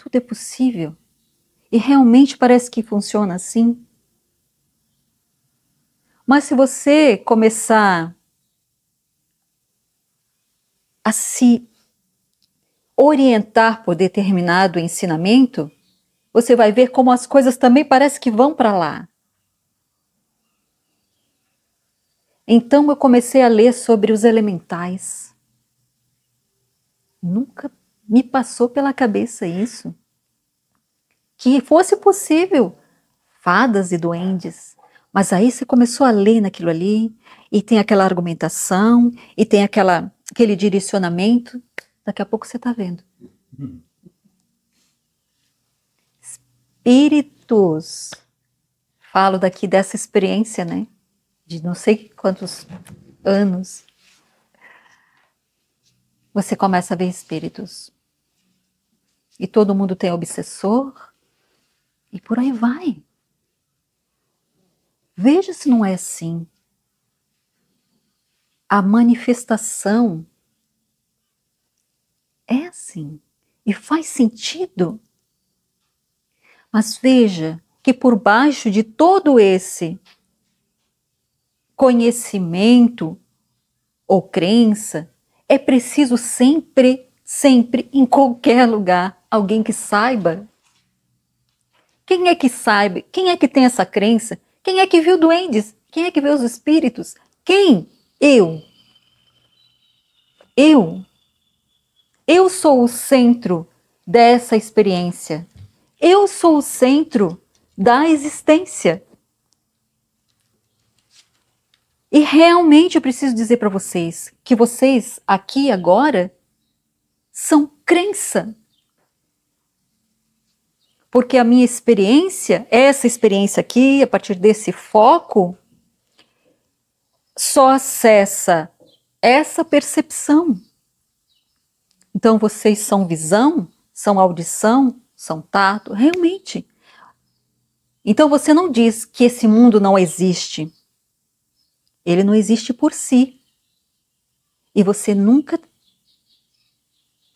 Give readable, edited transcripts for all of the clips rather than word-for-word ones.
Tudo é possível. E realmente parece que funciona assim. Mas se você começar a se orientar por determinado ensinamento, você vai ver como as coisas também parecem que vão para lá. Então eu comecei a ler sobre os elementais. Nunca me passou pela cabeça isso. Que fosse possível fadas e duendes. Mas aí você começou a ler naquilo ali, e tem aquela argumentação, e tem aquele direcionamento. Daqui a pouco você está vendo. Espíritos. Falo daqui dessa experiência, né? De não sei quantos anos. Você começa a ver espíritos. E todo mundo tem obsessor. E por aí vai. Veja se não é assim. A manifestação é assim. E faz sentido. Mas veja que por baixo de todo esse conhecimento ou crença, é preciso sempre, em qualquer lugar, alguém que saiba. Quem é que saiba? Quem é que tem essa crença? Quem é que viu duendes? Quem é que vê os espíritos? Quem? Eu. Eu sou o centro dessa experiência. Eu sou o centro da existência. E realmente eu preciso dizer para vocês que vocês aqui agora são crença. Porque a minha experiência, essa experiência aqui, a partir desse foco, só acessa essa percepção. Então vocês são visão, são audição, são tato, realmente. Então você não diz que esse mundo não existe. Ele não existe por si. E você nunca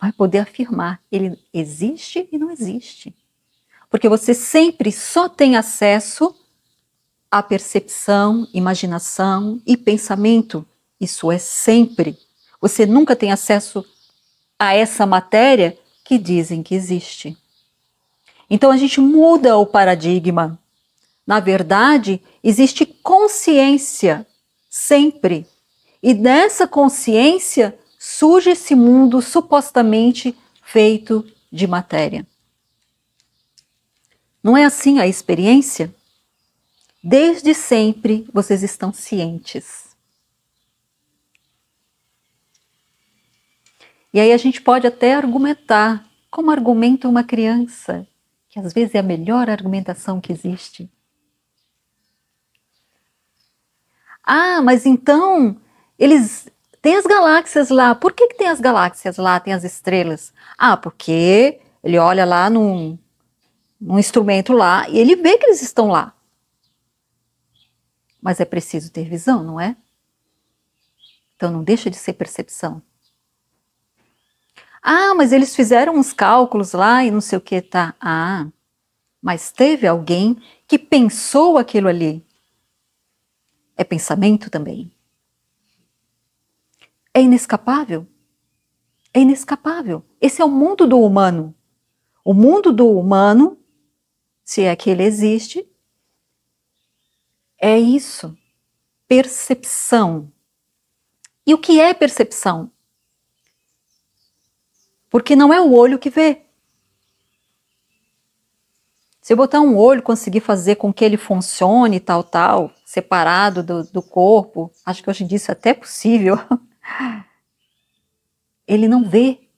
vai poder afirmar, ele existe e não existe. Porque você sempre só tem acesso à percepção, imaginação e pensamento. Isso é sempre. Você nunca tem acesso a essa matéria que dizem que existe. Então a gente muda o paradigma. Na verdade, existe consciência sempre. E dessa consciência surge esse mundo supostamente feito de matéria. Não é assim a experiência? Desde sempre vocês estão cientes. E aí a gente pode até argumentar, como argumenta uma criança, que às vezes é a melhor argumentação que existe. Ah, mas então, eles têm as galáxias lá. Por que tem as galáxias lá, tem as estrelas? Ah, porque ele olha lá num instrumento lá e ele vê que eles estão lá. Mas é preciso ter visão, não é? Então não deixa de ser percepção. Ah, mas eles fizeram uns cálculos lá e não sei o que tá. Ah, mas teve alguém que pensou aquilo ali. É pensamento também. É inescapável. É inescapável. Esse é o mundo do humano. O mundo do humano, se é que ele existe, é isso. Percepção. E o que é percepção? Porque não é o olho que vê. Se eu botar um olho, conseguir fazer com que ele funcione tal, separado do corpo, acho que hoje em dia isso é até possível, ele não vê.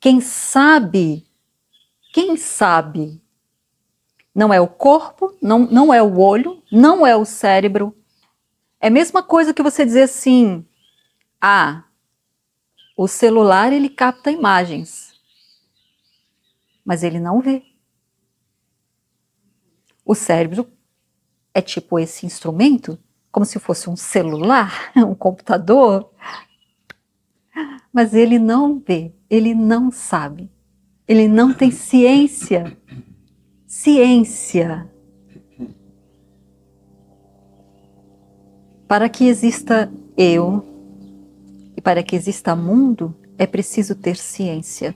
Quem sabe, não é o corpo, não é o olho, não é o cérebro. É a mesma coisa que você dizer assim, ah, o celular ele capta imagens, mas ele não vê. O cérebro é tipo esse instrumento, como se fosse um celular, um computador, mas ele não vê, ele não sabe. Ele não tem ciência. Ciência. Para que exista eu e para que exista mundo, é preciso ter ciência.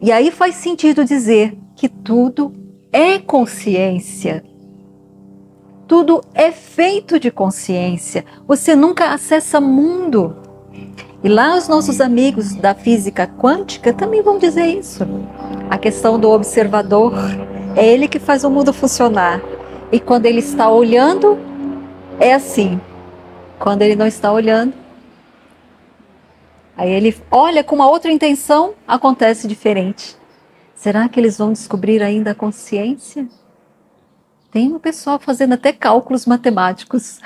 E aí faz sentido dizer que tudo é consciência. Tudo é feito de consciência. Você nunca acessa mundo. E lá os nossos amigos da física quântica também vão dizer isso. A questão do observador, é ele que faz o mundo funcionar. E quando ele está olhando, é assim. Quando ele não está olhando, aí ele olha com uma outra intenção, acontece diferente. Será que eles vão descobrir ainda a consciência? Tem um pessoal fazendo até cálculos matemáticos.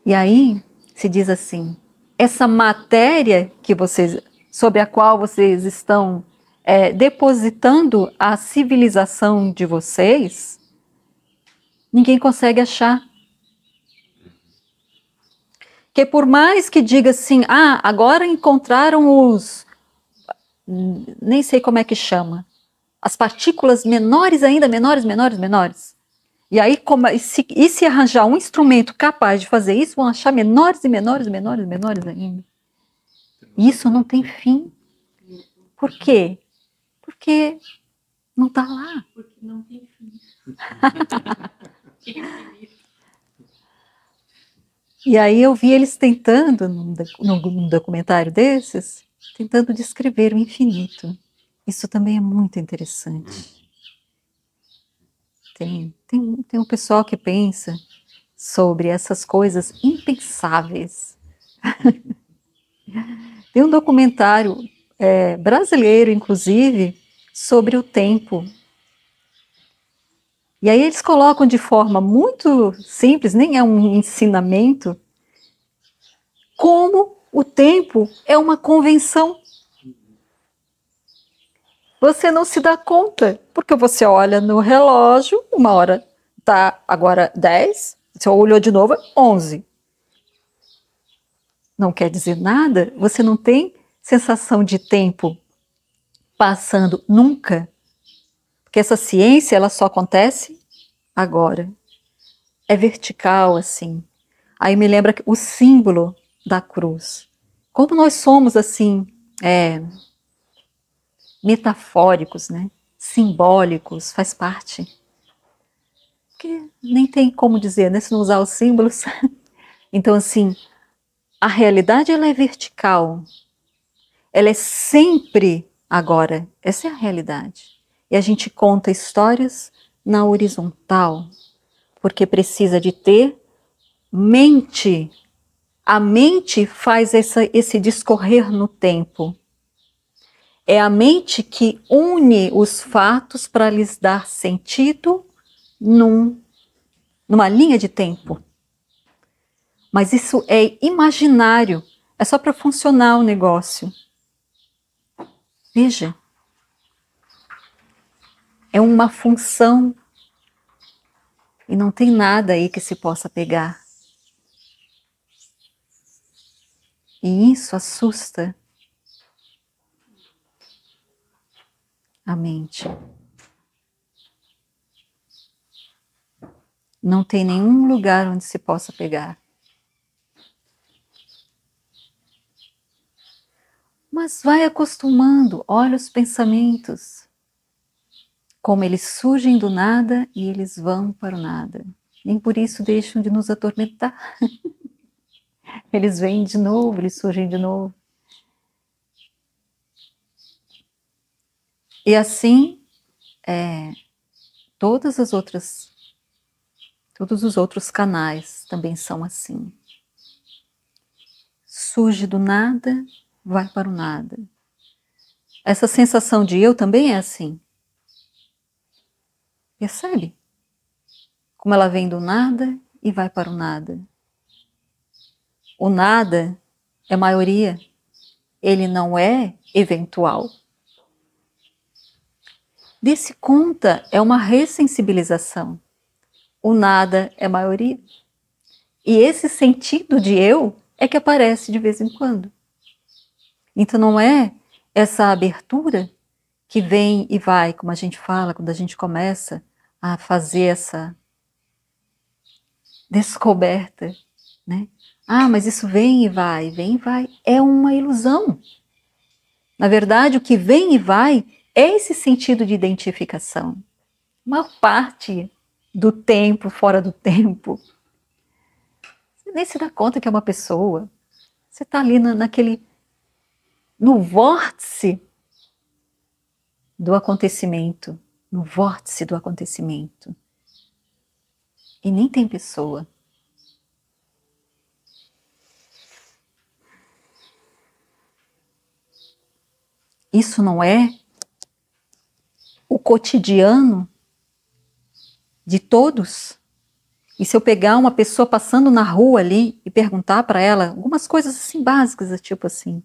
E aí se diz assim, essa matéria sobre a qual vocês estão depositando a civilização de vocês, ninguém consegue achar. Que por mais que diga assim, agora encontraram nem sei como é que chama, as partículas menores ainda, menores. E aí, se arranjar um instrumento capaz de fazer isso, vão achar menores ainda. Isso não tem fim. Por quê? Porque não está lá. Porque não tem fim. E aí eu vi eles tentando, num documentário desses, tentando descrever o infinito. Isso também é muito interessante. Tem um pessoal que pensa sobre essas coisas impensáveis. Tem um documentário brasileiro, inclusive, sobre o tempo. E aí eles colocam de forma muito simples, nem é um ensinamento, como o tempo é uma convenção. Você não se dá conta, porque você olha no relógio, 1h está agora 10, você olhou de novo, 11. Não quer dizer nada, você não tem sensação de tempo passando nunca, porque essa ciência ela só acontece agora. É vertical assim. Aí me lembra o símbolo da cruz. Como nós somos assim, metafóricos, né? Simbólicos, faz parte. Porque nem tem como dizer, né? Se não usar os símbolos. Então, assim, a realidade ela é vertical. Ela é sempre agora. Essa é a realidade. E a gente conta histórias na horizontal, porque precisa de ter mente. A mente faz esse discorrer no tempo. É a mente que une os fatos para lhes dar sentido numa linha de tempo. Mas isso é imaginário, é só para funcionar o negócio. Veja, é uma função e não tem nada aí que se possa pegar. E isso assusta a mente. Não tem nenhum lugar onde se possa pegar. Mas vai acostumando, olha os pensamentos, como eles surgem do nada e eles vão para o nada. Nem por isso deixam de nos atormentar. Eles vêm de novo, eles surgem de novo. E assim, todos os outros canais também são assim. Surge do nada, vai para o nada. Essa sensação de eu também é assim. Percebe? Como ela vem do nada e vai para o nada. O nada é maioria. Ele não é eventual. Desse conta é uma ressensibilização. O nada é maioria. E esse sentido de eu é que aparece de vez em quando. Então não é essa abertura que vem e vai, como a gente fala, quando a gente começa a fazer essa descoberta, né? Ah, mas isso vem e vai. É uma ilusão. Na verdade, o que vem e vai é esse sentido de identificação. Uma parte do tempo, fora do tempo. Você nem se dá conta que é uma pessoa. Você está ali no vórtice do acontecimento. No vórtice do acontecimento. E nem tem pessoa. Isso não é o cotidiano de todos? E se eu pegar uma pessoa passando na rua ali e perguntar para ela algumas coisas assim básicas, tipo assim,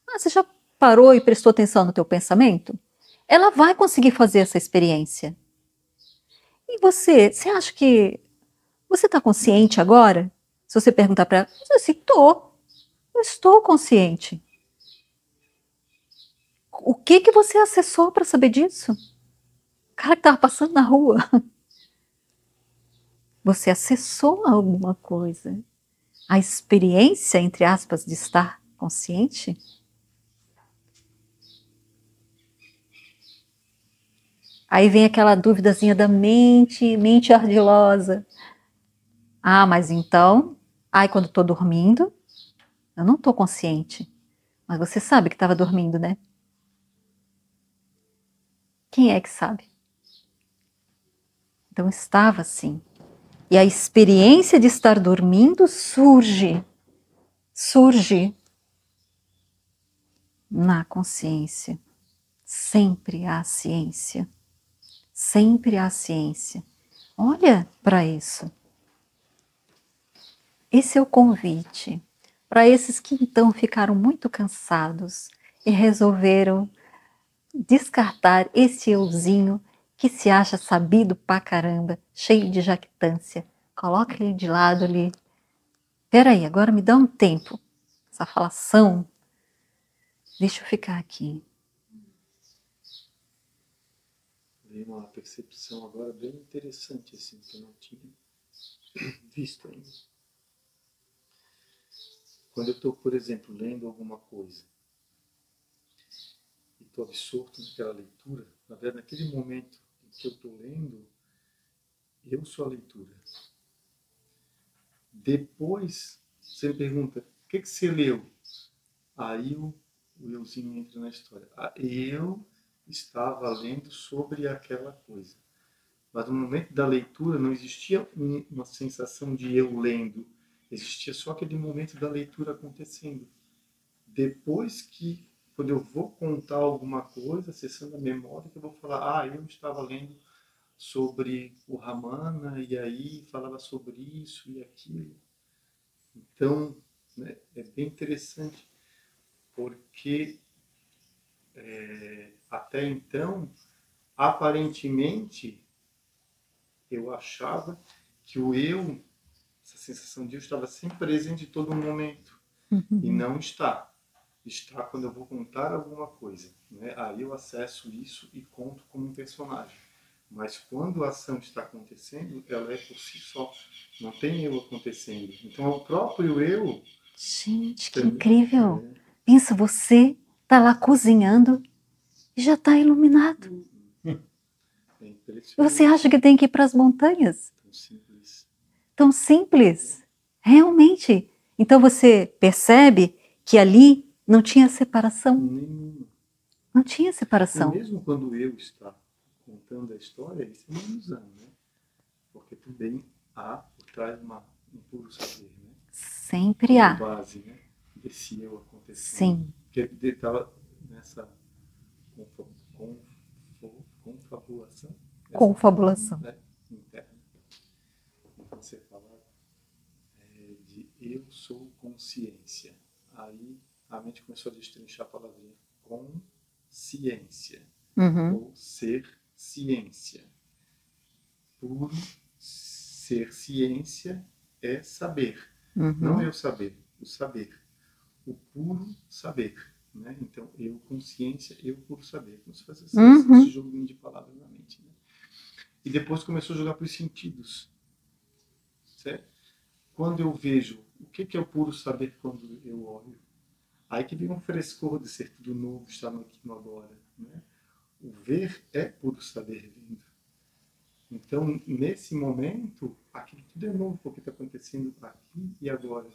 você já parou e prestou atenção no teu pensamento? Ela vai conseguir fazer essa experiência. E você acha que você está consciente agora? Se você perguntar para ela, eu estou consciente. O que você acessou para saber disso? O cara que estava passando na rua. Você acessou alguma coisa. A experiência, entre aspas, de estar consciente? Aí vem aquela duvidazinha da mente ardilosa. Ah, mas então, quando estou dormindo, eu não estou consciente. Mas você sabe que estava dormindo, né? Quem é que sabe? Então estava assim. E a experiência de estar dormindo surge na consciência. Sempre há ciência. Sempre há ciência. Olha para isso. Esse é o convite para esses que então ficaram muito cansados e resolveram descartar esse euzinho que se acha sabido pra caramba, cheio de jactância. Coloca ele de lado ali. Peraí, agora me dá um tempo. Essa falação. Deixa eu ficar aqui. Veio uma percepção agora bem interessante, assim, que eu não tinha visto ainda. Quando eu estou, por exemplo, lendo alguma coisa e estou absorto naquela leitura, na verdade, naquele momento em que eu estou lendo, eu sou a leitura. Depois, você me pergunta, o que você leu? Aí o euzinho entra na história. Eu estava lendo sobre aquela coisa. Mas no momento da leitura não existia uma sensação de eu lendo. Existia só aquele momento da leitura acontecendo. Depois que, quando eu vou contar alguma coisa, acessando a memória, que eu vou falar, eu estava lendo sobre o Ramana, e aí falava sobre isso e aquilo. Então, né, é bem interessante, porque até então, aparentemente, eu achava que o eu, essa sensação de eu, estava sempre presente em todo momento. E não está. Está quando eu vou contar alguma coisa. Né? Aí eu acesso isso e conto como um personagem. Mas quando a ação está acontecendo, ela é por si só. Não tem eu acontecendo. Então, o próprio eu... Gente, que incrível! Pensa, você está lá cozinhando e já está iluminado. É impressionante. Você acha que tem que ir para as montanhas? Tão simples. Tão simples. Realmente. Então você percebe que ali não tinha separação. Nenhuma. Não tinha E separação. mesmo quando o eu está contando a história, isso é uma ilusão, né? Porque também há por trás um puro saber, né? Sempre há. Base, né? Desse eu acontecendo. Sim. Que ele estava nessa confabulação. Confabulação. Né? Interna. Então você fala de eu sou consciência. Aí a mente começou a destrinchar a palavrinha consciência. Ou ser ciência. Puro ser ciência é saber. Não eu saber, o saber. O puro saber. consciência, eu puro saber. Como se fosse Uhum. esse joguinho de palavras na mente. Né? E depois começou a jogar para os sentidos. Certo? Quando eu vejo, o que é o puro saber quando eu olho? Aí que vem um frescor de ser tudo novo, estar no aqui no agora. Né? O ver é puro saber vendo. Então, nesse momento, aquilo tudo é novo, porque está acontecendo aqui e agora.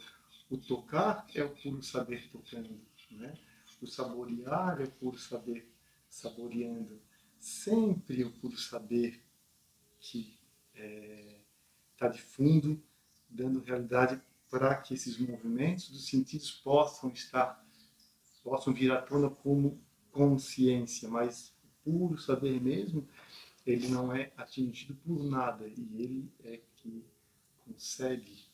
O tocar é o puro saber tocando. Né? O saborear é o puro saber saboreando. Sempre o puro saber que está de fundo, dando realidade para que esses movimentos dos sentidos possam vir à tona como consciência, mas o puro saber mesmo, ele não é atingido por nada, e ele é que consegue,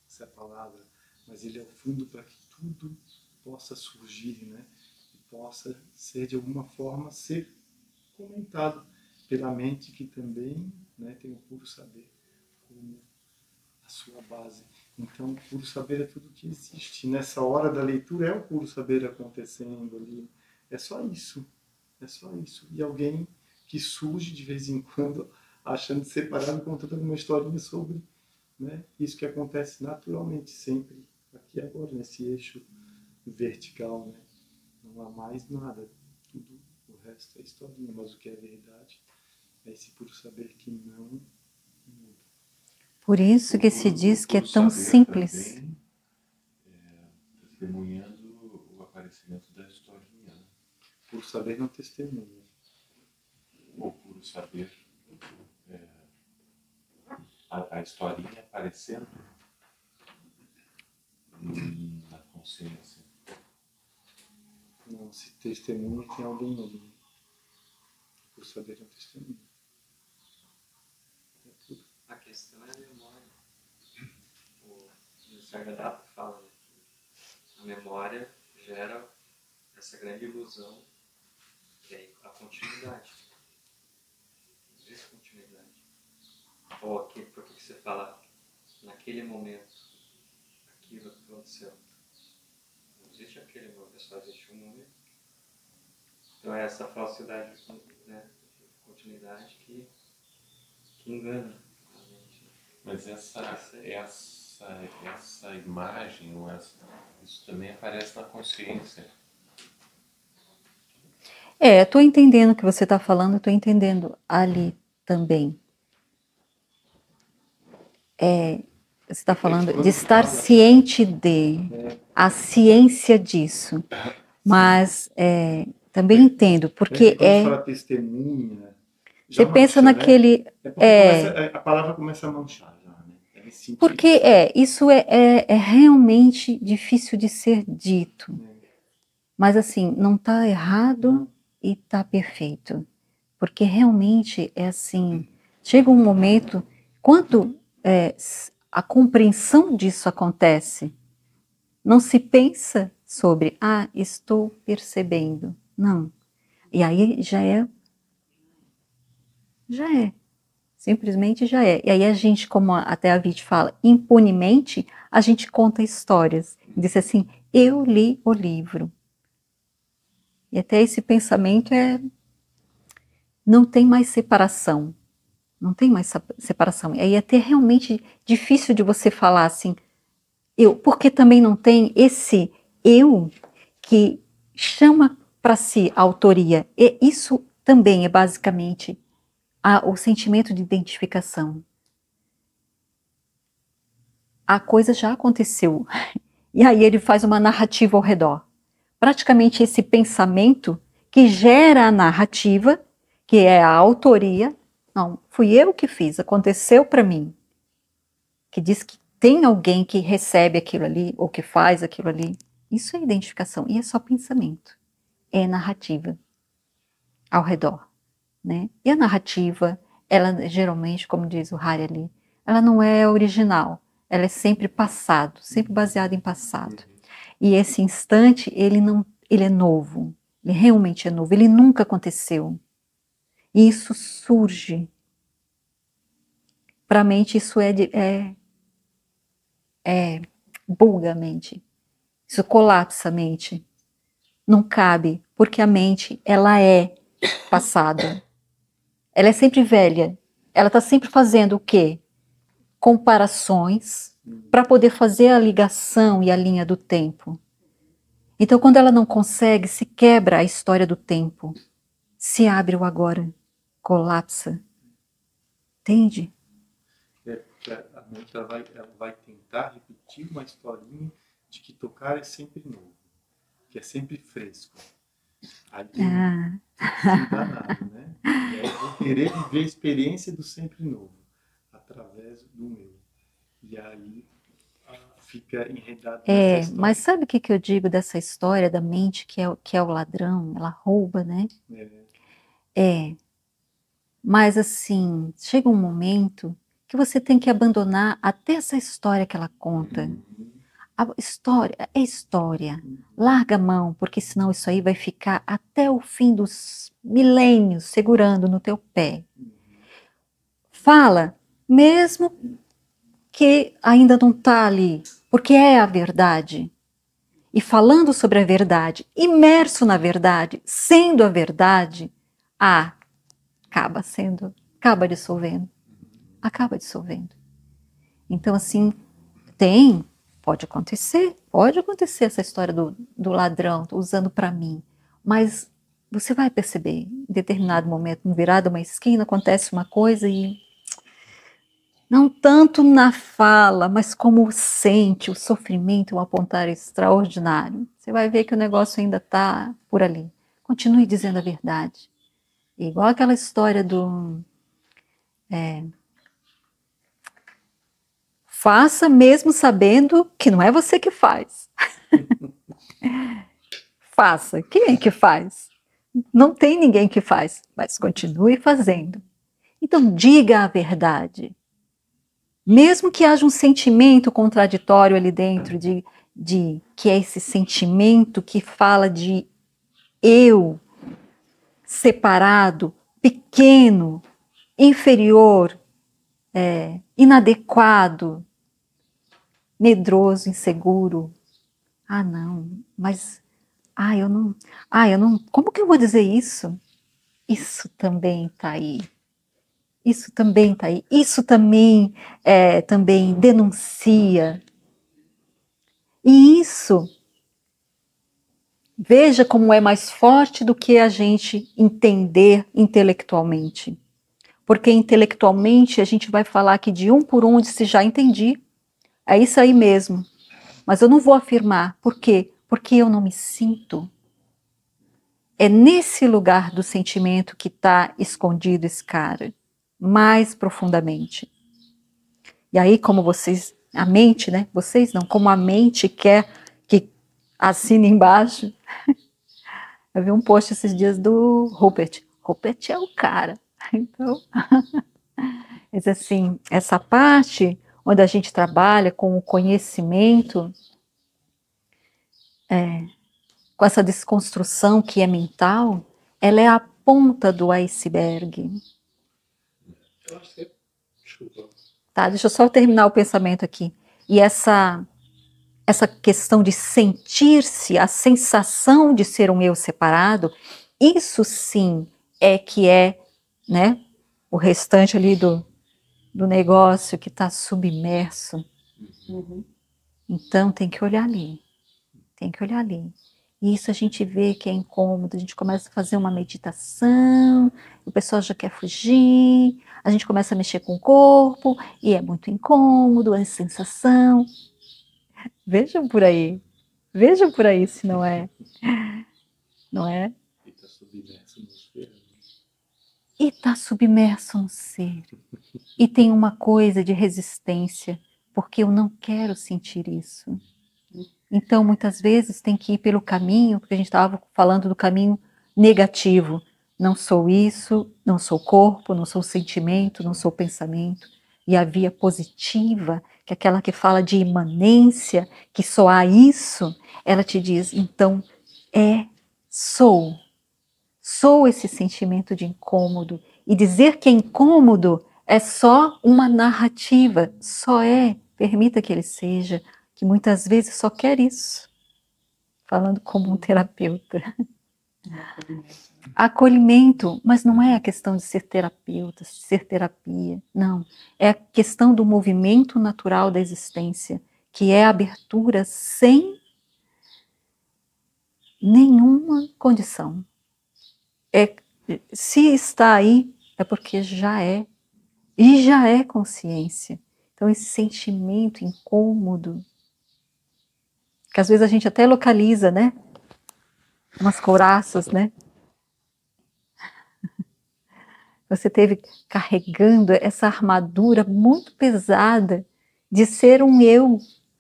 essa é a palavra, mas ele é o fundo para que tudo possa surgir, né? E possa ser de alguma forma ser comentado pela mente que também, né, tem o puro saber como a sua base. Então, o puro saber é tudo que existe. Nessa hora da leitura é o puro saber acontecendo ali. É só isso. É só isso. E alguém que surge de vez em quando achando separado, contando uma historinha sobre, né, isso que acontece naturalmente, sempre aqui e agora, nesse eixo vertical. Né? Não há mais nada. Tudo o resto é historinha, mas o que é verdade é esse puro saber que não muda. Por isso que se diz que é tão simples. Também, testemunhando o aparecimento da historinha. Né? Puro saber não testemunha. Ou puro saber a historinha aparecendo na consciência. Não, se testemunha tem alguém ali. Puro saber não testemunha. É tudo. A questão é a memória. O Sargadatta fala, né, que a memória gera essa grande ilusão que é a continuidade. Não existe continuidade. Ou aqui, por que você fala naquele momento aquilo aconteceu? Não existe aquele momento, só existe um momento. Então é essa falsidade, né, continuidade que engana a mente. Mas essa imagem, isso também aparece na consciência. Estou entendendo o que você está falando, estou entendendo ali também. Você está falando de estar ciente a ciência disso. Mas também entendo, porque quando fala testemunha, você pensa mancha, naquele... Né? A palavra começa a manchar já, né? Porque isso é realmente difícil de ser dito. Mas assim, não está errado e está perfeito. Porque realmente é assim, chega um momento, quando a compreensão disso acontece, não se pensa sobre, estou percebendo. Não. E aí já é. Simplesmente já é. E aí a gente, como até a Viti fala, impunemente, a gente conta histórias. Diz assim, eu li o livro. E até esse pensamento não tem mais separação. Não tem mais separação. E aí é até realmente difícil de você falar assim, porque também não tem esse eu que chama para si a autoria. E isso também é basicamente o sentimento de identificação. A coisa já aconteceu. E aí ele faz uma narrativa ao redor. Praticamente esse pensamento que gera a narrativa, que é a autoria. Não, fui eu que fiz, aconteceu para mim. Que diz que tem alguém que recebe aquilo ali, ou que faz aquilo ali. Isso é identificação, e é só pensamento. É narrativa ao redor. Né? E a narrativa, ela geralmente, como diz o Hari ali, ela não é original. Ela é sempre passado, sempre baseada em passado. E esse instante, ele é novo. Ele realmente é novo. Ele nunca aconteceu. E isso surge. Para a mente, isso buga a mente. Isso colapsa a mente. Não cabe, porque a mente, ela é passada. Ela é sempre velha. Ela está sempre fazendo o quê? Comparações para poder fazer a ligação e a linha do tempo. Então, quando ela não consegue, se quebra a história do tempo. Se abre o agora. Colapsa. Entende? Porque a mente ela vai tentar repetir uma historinha de que tocar é sempre novo, que é sempre fresco. Aí tem que se enganado, né? E aí eu vou querer viver a experiência do sempre novo, através do meu. E aí fica enredado nessa história. Mas sabe o que eu digo dessa história da mente que é o ladrão? Ela rouba, né? Mas assim, chega um momento que você tem que abandonar até essa história que ela conta. A história é história. Larga a mão, porque senão isso aí vai ficar até o fim dos milênios segurando no teu pé. Fala, mesmo que ainda não está ali, porque é a verdade. E falando sobre a verdade, imerso na verdade, sendo a verdade, acaba dissolvendo. Acaba dissolvendo. Então, assim, pode acontecer essa história do ladrão, tô usando para mim, mas você vai perceber, em determinado momento, no virado uma esquina, acontece uma coisa e não tanto na fala, mas como sente o sofrimento, um apontar extraordinário. Você vai ver que o negócio ainda está por ali. Continue dizendo a verdade. Igual aquela história do... faça mesmo sabendo que não é você que faz. Faça. Quem é que faz? Não tem ninguém que faz, mas continue fazendo. Então diga a verdade. Mesmo que haja um sentimento contraditório ali dentro, que é esse sentimento que fala de eu separado, pequeno, inferior, inadequado, medroso, inseguro. Não, mas eu não, como que eu vou dizer isso? Isso também está aí. Isso também está aí. Isso também denuncia. E isso, veja como é mais forte do que a gente entender intelectualmente. Porque intelectualmente a gente vai falar que de um por um disse já entendi. É isso aí mesmo. Mas eu não vou afirmar. Por quê? Porque eu não me sinto. É nesse lugar do sentimento que está escondido esse cara. Mais profundamente. E aí, como vocês, a mente, né? Vocês não, como a mente quer que assine embaixo. Eu vi um post esses dias do Rupert. Rupert é o cara. Então, mas assim, essa parte onde a gente trabalha com o conhecimento, com essa desconstrução que é mental, ela é a ponta do iceberg. Eu acho que desculpa. Tá, deixa eu só terminar o pensamento aqui. E essa questão de sentir-se, a sensação de ser um eu separado, isso sim que é, né, o restante ali do negócio que está submerso. Então tem que olhar ali. E isso a gente vê que é incômodo, a gente começa a fazer uma meditação, o pessoal já quer fugir, a gente começa a mexer com o corpo, e é muito incômodo, a sensação. Vejam por aí se não é. Não é? E está submerso no ser. E está submerso no ser. E tem uma coisa de resistência, porque eu não quero sentir isso. Então, muitas vezes, tem que ir pelo caminho, porque a gente estava falando do caminho negativo. Não sou isso, não sou corpo, não sou sentimento, não sou pensamento. E a via positiva, que é aquela que fala de imanência, que só há isso, ela te diz, então, sou. Sou esse sentimento de incômodo. E dizer que é incômodo é só uma narrativa, permita que ele seja, que muitas vezes só quer isso. falando como um terapeuta. Acolhimento, mas não é a questão de ser terapeuta, de ser terapia, não. É a questão do movimento natural da existência, que é a abertura sem nenhuma condição. Se está aí, é porque já é, e já é consciência. Então esse sentimento incômodo, que às vezes a gente até localiza, né? Umas couraças, né? Você teve carregando essa armadura muito pesada de ser um eu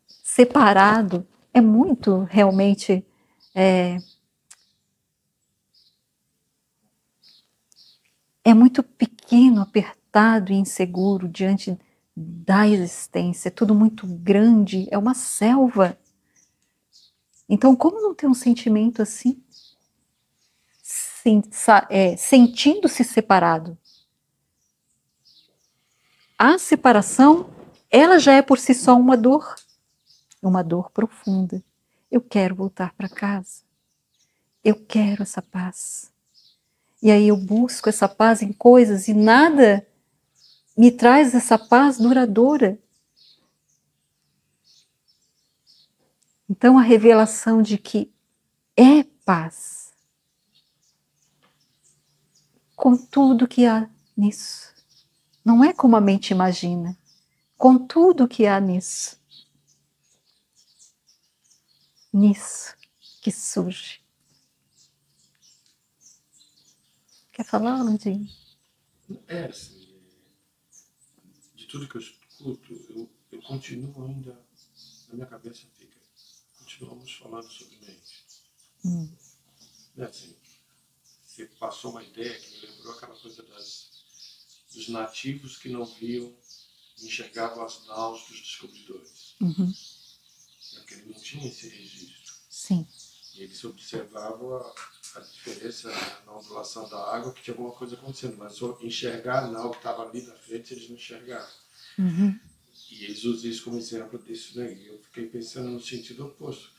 separado. É muito, realmente, é muito pequeno, apertado e inseguro diante da existência. É tudo muito grande, é uma selva. Então, como não ter um sentimento assim? Sentindo-se separado. A separação, ela já é por si só uma dor profunda. Eu quero voltar para casa. Eu quero essa paz. E aí eu busco essa paz em coisas e nada me traz essa paz duradoura. Então a revelação de que é paz com tudo que há nisso. Não é como a mente imagina, com tudo que há nisso. Nisso que surge. Quer falar, Landinho? Assim, de tudo que eu escuto, eu continuo ainda, na minha cabeça fica, continuamos falando sobre mente. Assim, você passou uma ideia que me lembrou aquela coisa dos nativos que não viam, enxergavam as naus dos descobridores. Porque ele não tinha esse registro. Sim. E eles observavam a diferença na ondulação da água, que tinha alguma coisa acontecendo, mas enxergar a nau que estava ali na frente, eles não enxergavam. E eles usam isso como exemplo disso, né? E eu fiquei pensando no sentido oposto.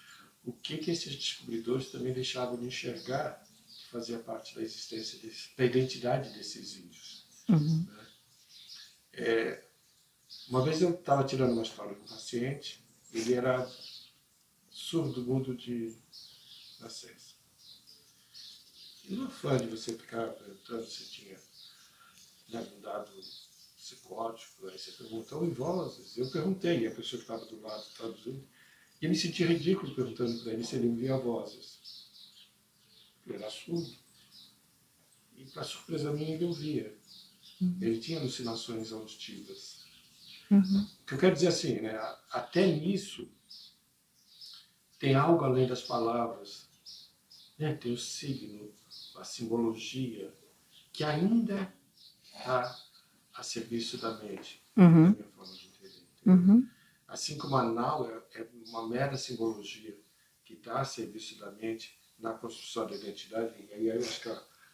O que esses descobridores também deixavam de enxergar, que fazia parte da existência da identidade desses índios. Né? Uma vez eu estava tirando uma história com um paciente, ele era surdo, mudo de nascença. E não é fã de você ficar perguntando se tinha um dado psicótico, aí você perguntou em vozes. Eu perguntei, a pessoa que estava do lado traduzindo, e eu me senti ridículo perguntando para ele se ele ouvia vozes. Ele era surdo. E, para surpresa minha, ele ouvia. Ele tinha alucinações auditivas. O que eu quero dizer assim, né? Até nisso, tem algo além das palavras. Né? Tem o signo, a simbologia, que ainda está a serviço da mente, da minha forma de entender. Assim como a nau é uma mera simbologia que está a serviço da mente na construção da identidade, e aí eu acho que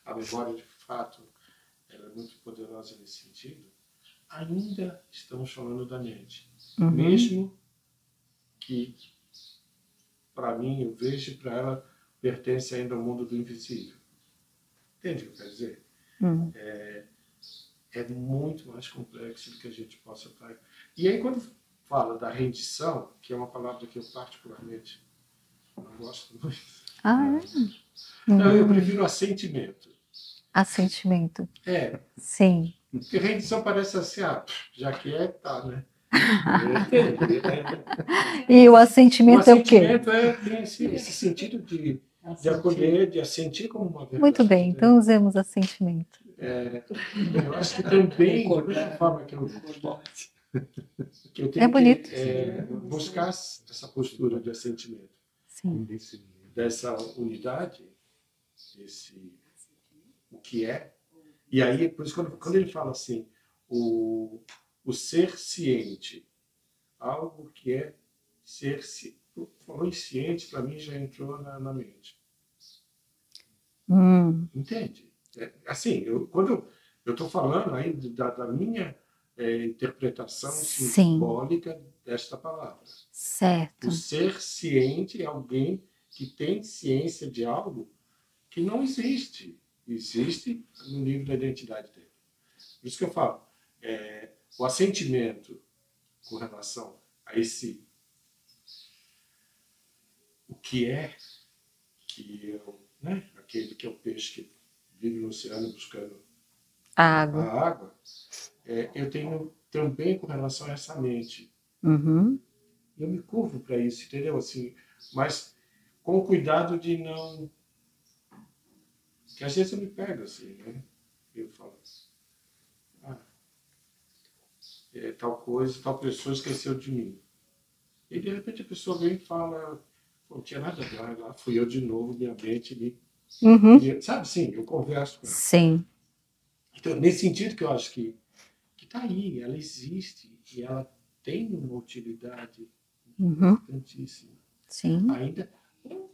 a memória de fato ela é muito poderosa nesse sentido, ainda estamos falando da mente. Mesmo que, para mim, eu vejo para ela pertence ainda ao mundo do invisível. Entende o que eu quero dizer? É muito mais complexo do que a gente possa estar. E aí, quando fala da rendição, que é uma palavra que eu particularmente não gosto muito. Não, eu prefiro assentimento. Assentimento. É. Sim. Porque rendição parece assim, já que tá, né? E o assentimento é o quê? O assentimento tem esse sentido de acolher, de assentir como uma verdade. Muito bem, então usemos assentimento. Eu acho que também, da mesma forma que eu tenho bonito. que buscar essa postura de assentimento. Sim. Dessa unidade, o que é. E aí, por isso, quando ele fala assim, o ser ciente, algo que é ser ciente. Falou em ciente, para mim já entrou na mente. Entende? Assim, quando eu estou falando aí da minha interpretação simbólica desta palavra. Certo. O ser ciente é alguém que tem ciência de algo que não existe. Existe no nível da identidade dele. Por isso que eu falo, o assentimento com relação a esse o que é, que eu, né, aquele que é o peixe que vive no oceano buscando A a água. água, eu tenho também com relação a essa mente. Uhum. Eu me curvo para isso, entendeu? Assim, mas com cuidado de não... Que às vezes eu me pego assim, né? Eu falo, tal coisa, tal pessoa esqueceu de mim. E de repente a pessoa vem e fala, pô, não tinha nada a ver, lá fui eu de novo, minha mente me... Uhum. Sabe, sim, eu converso com ela. Sim. Então, nesse sentido que eu acho que está aí, ela existe e ela tem uma utilidade Uhum. importantíssima. Sim. Ainda,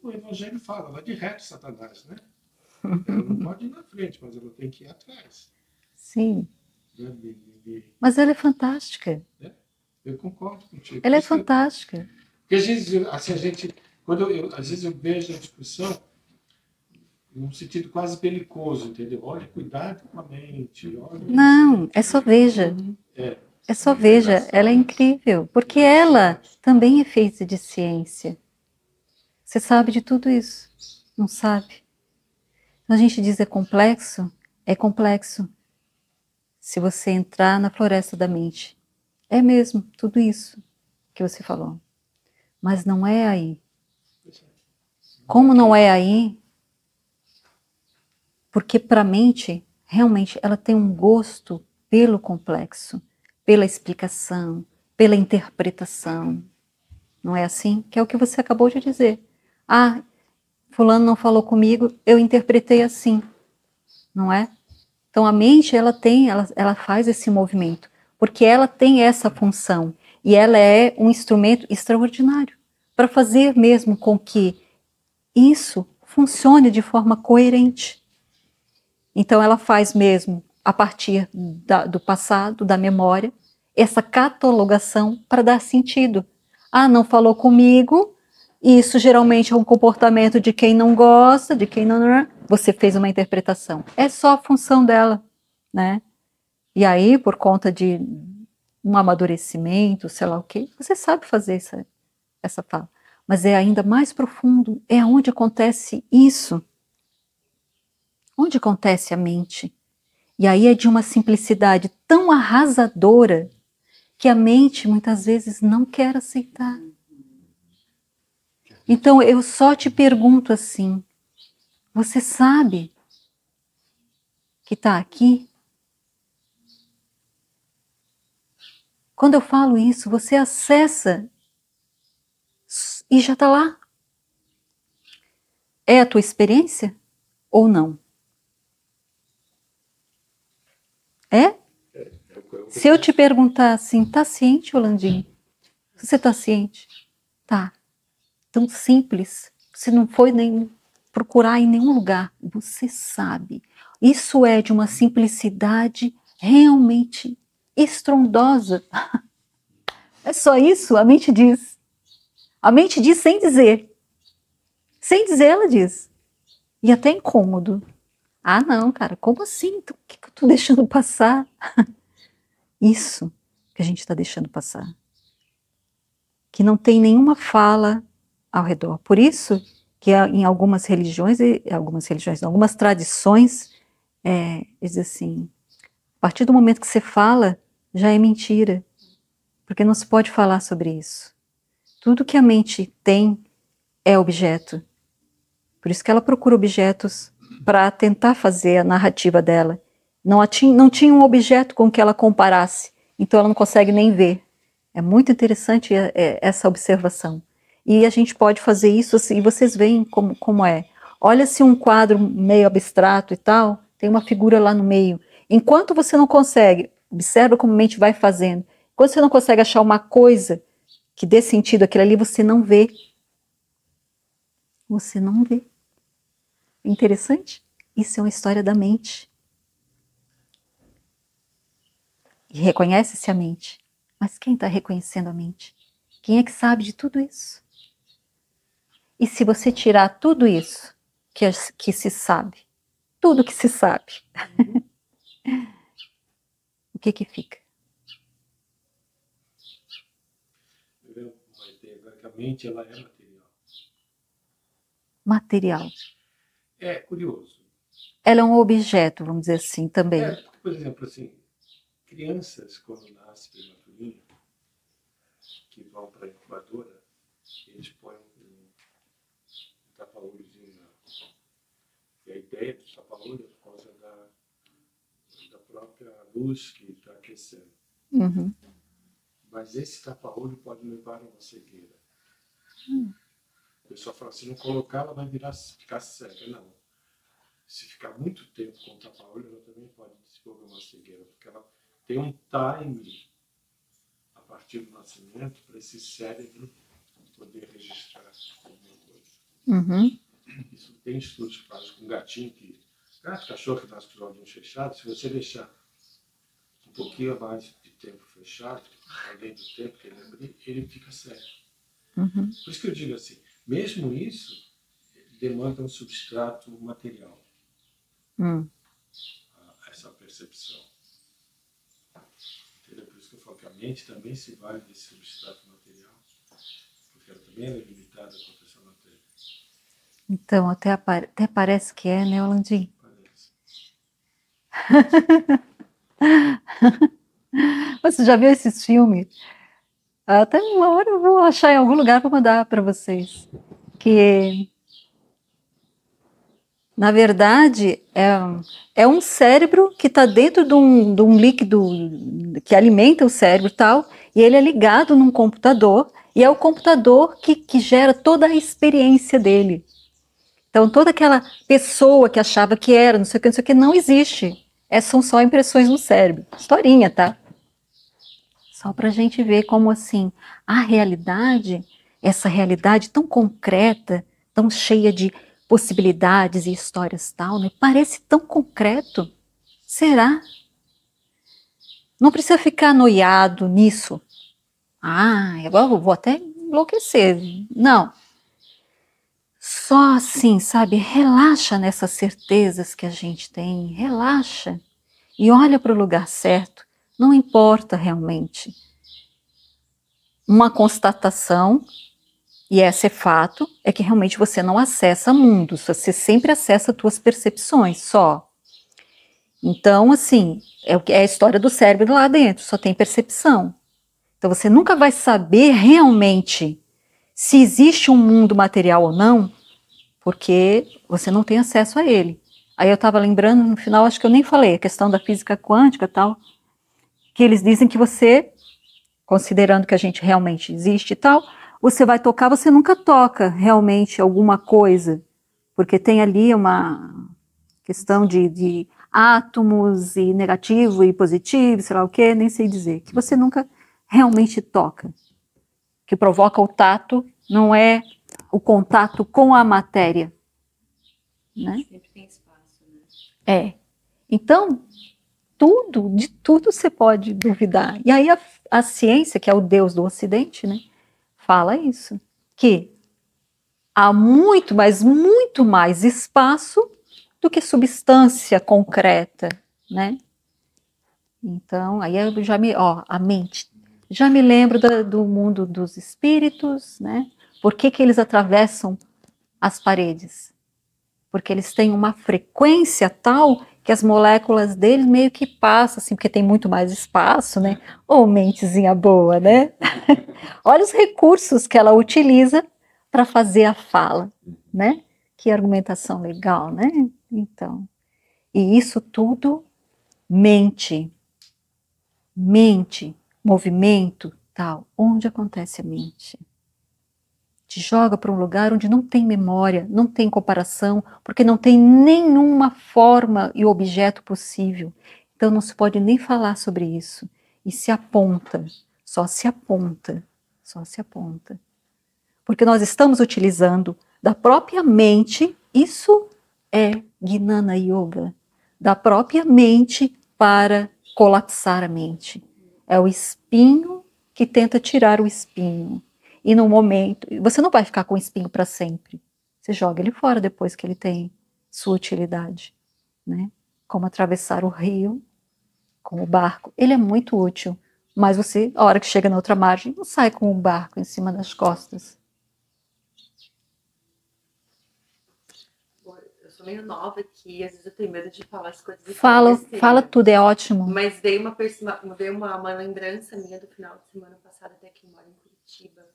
o Evangelho fala, ela derrete Satanás, né? Ela não pode ir na frente, mas ela tem que ir atrás. Sim. Né? Mas ela é fantástica. Eu concordo contigo. Ela é fantástica. Porque às vezes, assim, a gente, às vezes eu vejo a discussão num sentido quase belicoso, entendeu? Olha, cuidado com a mente. Olha, Não, é só veja. É só veja. Ela é incrível. Porque ela também é feita de ciência. Você sabe de tudo isso? Não sabe? Quando a gente diz é complexo, é complexo. Se você entrar na floresta da mente. É mesmo, tudo isso que você falou. Mas não é aí. Como não é aí? Porque para a mente, realmente, ela tem um gosto pelo complexo, pela explicação, pela interpretação. Não é assim? Que é o que você acabou de dizer. Ah, fulano não falou comigo, eu interpretei assim. Não é? Então a mente, ela faz esse movimento, porque ela tem essa função, e ela é um instrumento extraordinário, para fazer mesmo com que isso funcione de forma coerente. Então ela faz mesmo, a partir do passado, da memória, essa catalogação para dar sentido. Ah, não falou comigo, isso geralmente é um comportamento de quem não gosta, de quem não... Você fez uma interpretação. É só a função dela, né? E aí, por conta de um amadurecimento, sei lá o quê, você sabe fazer essa fala. Mas é ainda mais profundo, é onde acontece isso. Onde acontece a mente. E aí é de uma simplicidade tão arrasadora que a mente muitas vezes não quer aceitar. Então eu só te pergunto assim, você sabe que está aqui? Quando eu falo isso, você acessa e já está lá. É a tua experiência ou não? É? Se eu te perguntar assim, tá ciente, Holandinho? Você tá ciente? Tá. Tão simples. Você não foi nem procurar em nenhum lugar. Você sabe. Isso é de uma simplicidade realmente estrondosa. É só isso, a mente diz. A mente diz sem dizer. Sem dizer, ela diz. E até incômodo. Ah, não, cara, como assim? O que eu tô deixando passar? Isso que a gente está deixando passar. Que não tem nenhuma fala ao redor. Por isso que em algumas religiões, em algumas tradições, diz assim, a partir do momento que você fala, já é mentira. Porque não se pode falar sobre isso. Tudo que a mente tem é objeto. Por isso que ela procura objetos para tentar fazer a narrativa dela. Não tinha um objeto com que ela comparasse, então ela não consegue nem ver. É muito interessante essa observação. E a gente pode fazer isso assim, e vocês veem como é. Olha-se um quadro meio abstrato e tal, tem uma figura lá no meio. Enquanto você não consegue, observa como a mente vai fazendo. Quando você não consegue achar uma coisa que dê sentido àquilo ali, você não vê. Você não vê. Interessante? Isso é uma história da mente. E reconhece-se a mente. Mas quem está reconhecendo a mente? Quem é que sabe de tudo isso? E se você tirar tudo isso que se sabe, tudo que se sabe, o que fica? Eu tenho uma ideia agora que a mente ela é material. Material. É curioso. Ela é um objeto, vamos dizer assim, também. Por exemplo, assim, crianças quando nascem prematurinho, que vão para a incubadora, eles põem um tapa-olhozinho lá. E a ideia do tapa-olho é por causa da própria luz que está aquecendo. Uhum. Mas esse tapa-olho pode levar a uma cegueira. O pessoal fala, se não colocar, ela vai ficar cega. Não. Se ficar muito tempo com o tapa-olho, ela também pode desenvolver uma cegueira, porque ela tem um time a partir do nascimento para esse cérebro poder registrar alguma coisa. Uhum. Isso tem estudos que fazem com gatinho gato, cachorro que nasce com os olhinhos fechados, se você deixar um pouquinho mais de tempo fechado, além do tempo que ele abrir, ele fica cego. Uhum. Por isso que eu digo assim, mesmo isso demanda um substrato material. Essa percepção. Entendeu? Por isso que eu falo que a mente também se vale desse substrato material, porque ela também é limitada quanto essa matéria. Então, até parece que é, né, Orlandinho? Você já viu esses filmes? Até uma hora eu vou achar em algum lugar para mandar para vocês. Que, na verdade, é um cérebro que está dentro de um líquido que alimenta o cérebro e tal, e ele é ligado num computador, e é o computador que gera toda a experiência dele. Então, toda aquela pessoa que achava que era, não sei o que, não existe. São só impressões no cérebro. Historinha, tá? Só para a gente ver como, assim, a realidade, essa realidade tão concreta, tão cheia de possibilidades e histórias tal, né? Parece tão concreto. Será? Não precisa ficar noiado nisso. Agora eu vou até enlouquecer. Não. Só assim, sabe? Relaxa nessas certezas que a gente tem. Relaxa. E olha para o lugar certo. Não importa realmente. Uma constatação, e esse é fato, é que realmente você não acessa mundos, você sempre acessa suas percepções só. Então, assim, é a história do cérebro lá dentro, só tem percepção. Então você nunca vai saber realmente se existe um mundo material ou não, porque você não tem acesso a ele. Aí eu estava lembrando, no final, acho que eu nem falei, a questão da física quântica e tal, que eles dizem que você, considerando que a gente realmente existe e tal, você vai tocar, você nunca toca realmente alguma coisa, porque tem ali uma questão de átomos e negativo e positivo, sei lá o que, nem sei dizer, que você nunca realmente toca. O que provoca o tato não é o contato com a matéria, né? Sempre tem espaço, né? Então, de tudo você pode duvidar. E aí a ciência, que é o Deus do Ocidente, né, fala isso, que há muito, mas muito mais espaço do que substância concreta, né? Então, aí eu já a mente, já me lembro do mundo dos espíritos, né? Por que eles atravessam as paredes? Porque eles têm uma frequência tal que as moléculas deles meio que passam, assim, porque tem muito mais espaço, né? Ô, mentezinha boa, né? Olha os recursos que ela utiliza para fazer a fala, né? Que argumentação legal, né? Então, e isso tudo mente, movimento, tal. Onde acontece a mente? Te joga para um lugar onde não tem memória, não tem comparação, porque não tem nenhuma forma e objeto possível. Então não se pode nem falar sobre isso. E se aponta, só se aponta, só se aponta. Porque nós estamos utilizando da própria mente, isso é Gnana Yoga, da própria mente para colapsar a mente. É o espinho que tenta tirar o espinho. e no momento, você não vai ficar com o espinho para sempre. Você joga ele fora depois que ele tem sua utilidade, né? Como atravessar o rio com o barco. Ele é muito útil, mas você, a hora que chega na outra margem, não sai com o barco em cima das costas. Eu sou meio nova aqui, às vezes eu tenho medo de falar as coisas. Fala tudo, é ótimo. Mas veio uma lembrança minha do final de semana passada, até que eu moro em Curitiba.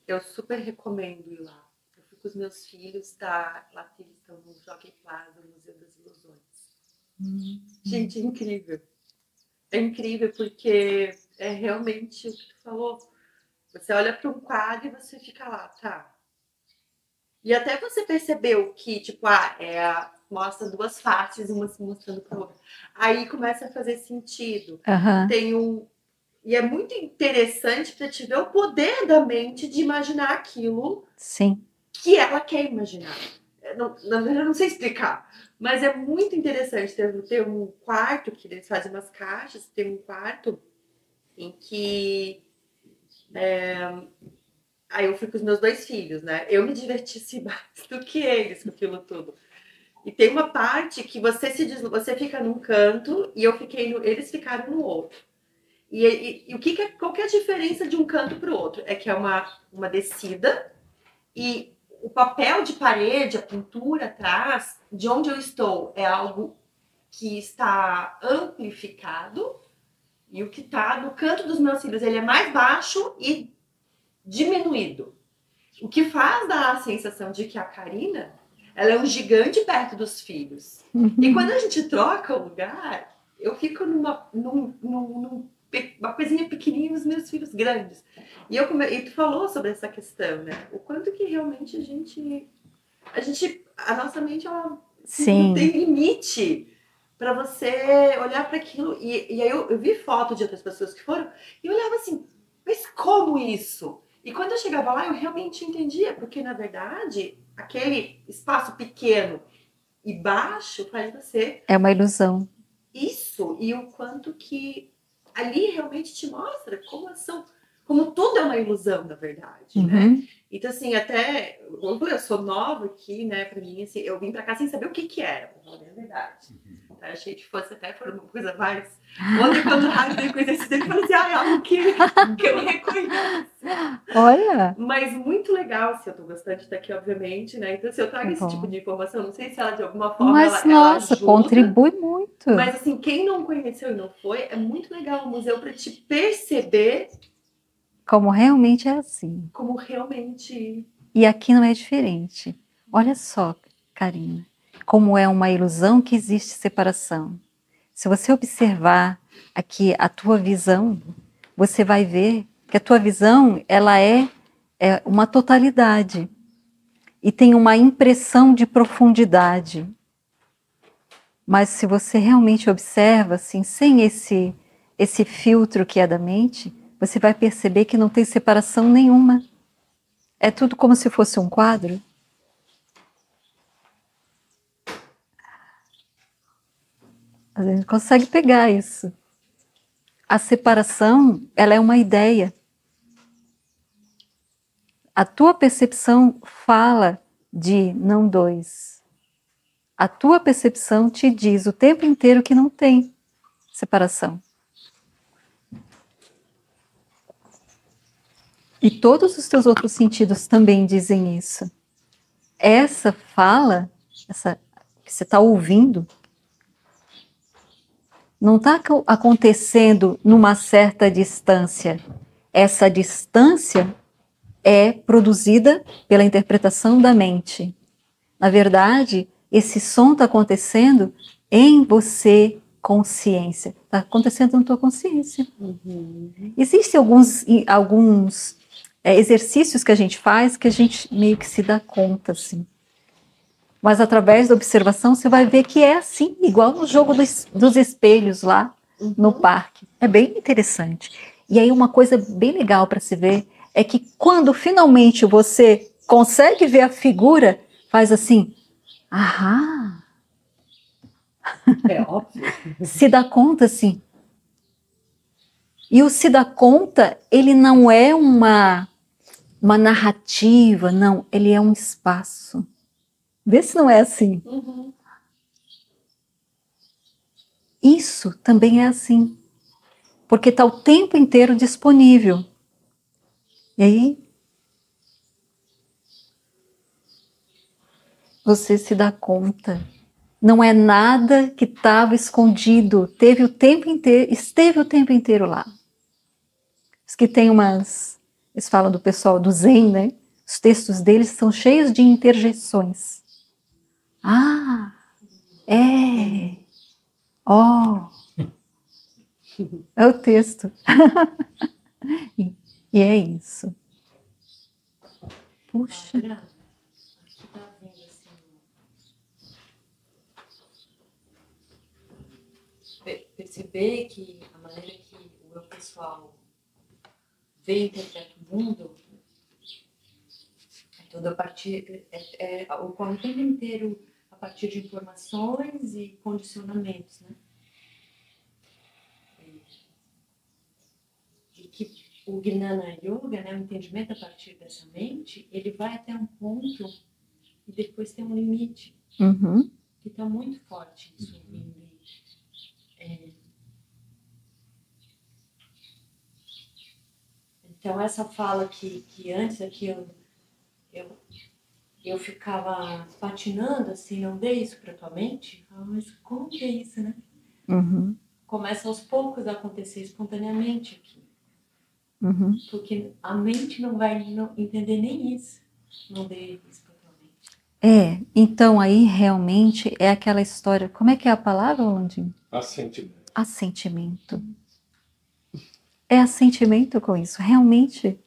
Eu super recomendo ir lá. Eu fui com os meus filhos, lá que eles estão no Jockey Plaza, no Museu das Ilusões. Gente, é incrível. É incrível porque é realmente o que tu falou. Você olha para um quadro e você fica lá, tá? E até você percebeu que, tipo, mostra duas faces, uma se mostrando para outra. Aí começa a fazer sentido. E é muito interessante para te ver o poder da mente de imaginar aquilo. Sim. Que ela quer imaginar. Na verdade, eu não sei explicar. Mas é muito interessante ter um quarto, que eles fazem umas caixas, tem um quarto em que... Aí eu fui com os meus 2 filhos, né? Eu me diverti mais do que eles com aquilo tudo. E tem uma parte que você fica num canto e eles ficaram no outro. E qual que é a diferença de um canto para o outro? É que é uma descida e o papel de parede, a pintura atrás, de onde eu estou, é algo que está amplificado e o que está no canto dos meus filhos, ele é mais baixo e diminuído. O que faz dar a sensação de que a Karina, ela é um gigante perto dos filhos. E quando a gente troca o lugar, eu fico numa coisinha pequenininha os meus filhos grandes. E tu falou sobre essa questão, né? O quanto que realmente a nossa mente, ela não tem limite para você olhar para aquilo. E aí eu vi foto de outras pessoas que foram e eu olhava assim, mas como isso? E quando eu chegava lá, eu realmente entendia, porque na verdade, aquele espaço pequeno e baixo faz você... É uma ilusão. Isso, e o quanto que ali realmente te mostra como tudo é uma ilusão, na verdade, né? Então, assim, até eu sou nova aqui, né? Pra mim, assim, eu vim pra cá sem saber o que era, pra falar a verdade. Então, achei que fosse até por uma coisa mais... Ontem, quando o rádio veio coisa assim, eu falei assim, é algo que eu reconheço. Olha! Mas muito legal, assim, eu tô gostando de estar aqui, obviamente, né? Então, se eu trago esse tipo de informação, não sei se ela, de alguma forma, ela ajuda, contribui muito. Mas, assim, quem não conheceu e não foi, é muito legal o museu para te perceber... Como realmente é assim. Como realmente... E aqui não é diferente. Olha só, Karina, como é uma ilusão que existe separação. Se você observar aqui a tua visão, você vai ver que a tua visão, ela é uma totalidade. E tem uma impressão de profundidade. Mas se você realmente observa, assim, sem esse filtro que é da mente, você vai perceber que não tem separação nenhuma. É tudo como se fosse um quadro. A gente consegue pegar isso. A separação, ela é uma ideia. A tua percepção fala de não dois. A tua percepção te diz o tempo inteiro que não tem separação. E todos os teus outros sentidos também dizem isso. Essa fala, essa que você está ouvindo, não está acontecendo numa certa distância. Essa distância é produzida pela interpretação da mente. Na verdade, esse som está acontecendo em você, consciência. Está acontecendo na tua consciência. Existem alguns exercícios que a gente faz que a gente meio que se dá conta, assim. Mas através da observação você vai ver que é assim, igual no jogo dos espelhos lá no parque. É bem interessante. E aí uma coisa bem legal para se ver é que quando finalmente você consegue ver a figura, faz assim, ahá. É óbvio. Se dá conta, assim. E o se dá conta, ele não é uma narrativa, não, ele é um espaço. Vê se não é assim. Uhum. Isso também é assim, porque está o tempo inteiro disponível. E aí, você se dá conta. Não é nada que estava escondido. Esteve o tempo inteiro lá. Os que tem umas... Eles falam do pessoal do Zen, né? Os textos deles são cheios de interjeições. Ah, é. Ó. É o texto. E é isso. Puxa. Aqui tá vendo assim, perceber que a maneira que o eu pessoal vê e interpreta o mundo é tudo a partir, ocorre o tempo inteiro a partir de informações e condicionamentos, né? E que o Gnana Yoga, né, o entendimento a partir dessa mente, ele vai até um ponto e depois tem um limite. Uhum. Que está muito forte isso. Então essa fala que antes aqui eu ficava patinando assim, não dê isso para tua mente, mas como que é isso, né? Uhum. Começa aos poucos a acontecer espontaneamente aqui, Uhum. porque a mente não vai entender nem isso, não dê isso para tua mente. É, então aí realmente é aquela história, como é que é a palavra, Landinho? Assentimento. Assentimento. É assentimento com isso. Realmente,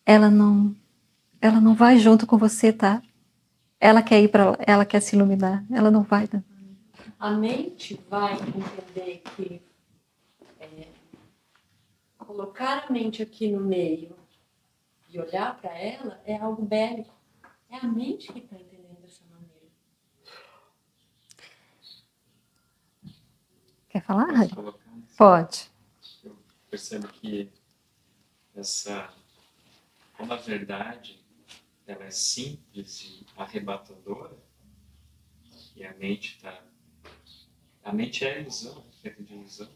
ela não vai junto com você, tá? Ela quer se iluminar, ela não vai. Tá? A mente vai entender que colocar a mente aqui no meio e olhar para ela é algo bélico. É a mente que está entendendo dessa maneira. Quer falar, Posso Rari? colocar? Pode. Eu percebo que como a verdade ela é simples e arrebatadora, e a mente é ilusão, feita de ilusão.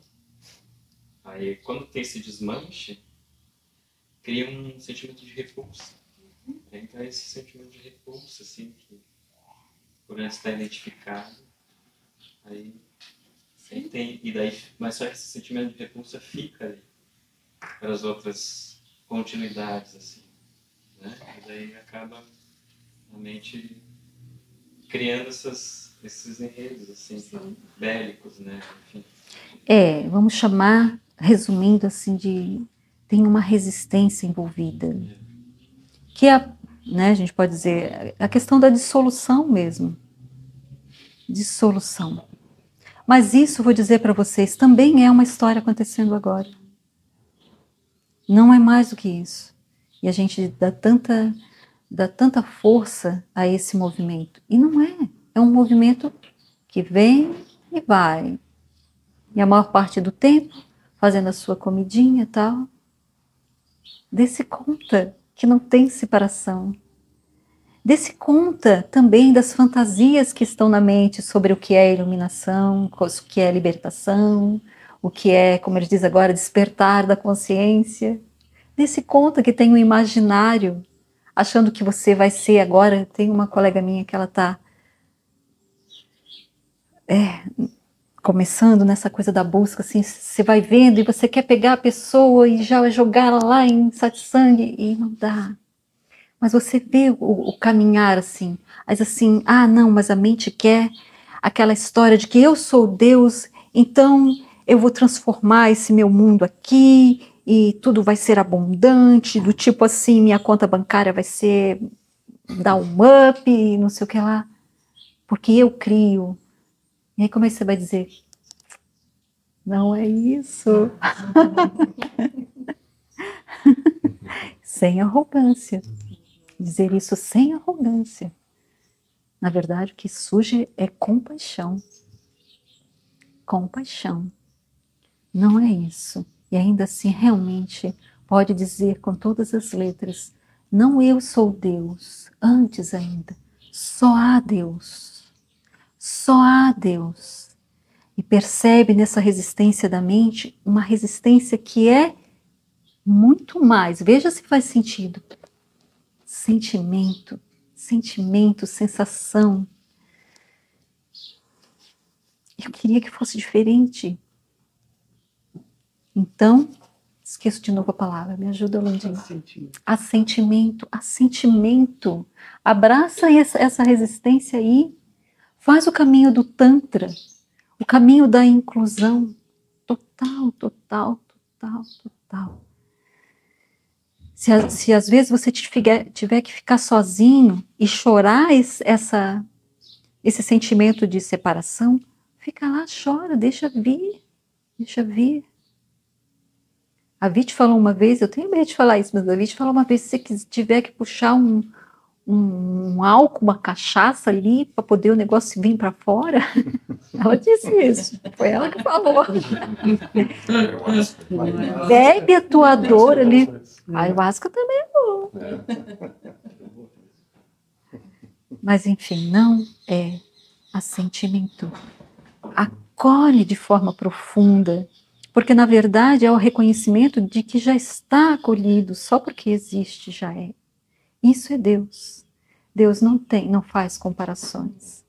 Aí quando tem esse desmanche, cria um sentimento de repulsa. Então esse sentimento de repulsa, assim, que por antes estar identificado, aí tem, e daí, mas só esse sentimento de repulsa fica ali para as outras continuidades, assim, né? E daí acaba a mente criando esses enredos, assim, bélicos, né? Enfim. Vamos chamar, resumindo assim, tem uma resistência envolvida. Que né, a gente pode dizer, a questão da dissolução mesmo. Dissolução. Mas isso, vou dizer para vocês, também é uma história acontecendo agora. Não é mais do que isso. E a gente dá tanta força a esse movimento. E não é. É um movimento que vem e vai. E a maior parte do tempo, fazendo a sua comidinha e tal. Dê-se conta que não tem separação. Dê-se conta também das fantasias que estão na mente sobre o que é iluminação, o que é libertação, o que é, como eles dizem agora, despertar da consciência. Dê-se conta que tem um imaginário, achando que você vai ser agora. Tem uma colega minha que ela está começando nessa coisa da busca, assim, você vai vendo e você quer pegar a pessoa e já jogar ela lá em satsang e não dá. Mas você vê o caminhar assim, mas assim, não, mas a mente quer aquela história de que eu sou Deus, então eu vou transformar esse meu mundo aqui e tudo vai ser abundante, do tipo assim, minha conta bancária vai ser, dar um up, não sei o que lá, porque eu crio. E aí como é que você vai dizer? Não é isso. Sem arrogância. Dizer isso sem arrogância. Na verdade, o que surge é compaixão. Compaixão. Não é isso. E ainda assim, realmente, pode dizer com todas as letras, Não eu sou Deus, antes ainda. Só há Deus. Só há Deus. E percebe nessa resistência da mente uma resistência que é muito mais. Veja se faz sentido. Sentimento, sensação. Eu queria que fosse diferente. Então, esqueço de novo a palavra, me ajuda, Landinho. Assentimento. Abraça essa resistência aí. Faz o caminho do Tantra, o caminho da inclusão. Total. Se às vezes você tiver que ficar sozinho e chorar esse sentimento de separação, fica lá, chora, deixa vir. A Viti falou uma vez, eu tenho medo de falar isso, mas a Viti falou uma vez, se você tiver que puxar um álcool, uma cachaça ali, para poder o negócio vir para fora, ela disse isso, foi ela que falou. Bebe a tua dor ali. A ayahuasca também é bom. Mas enfim, não é assentimento. Acolhe de forma profunda, porque na verdade é o reconhecimento de que já está acolhido, só porque existe já é. Isso é Deus. Deus não faz comparações.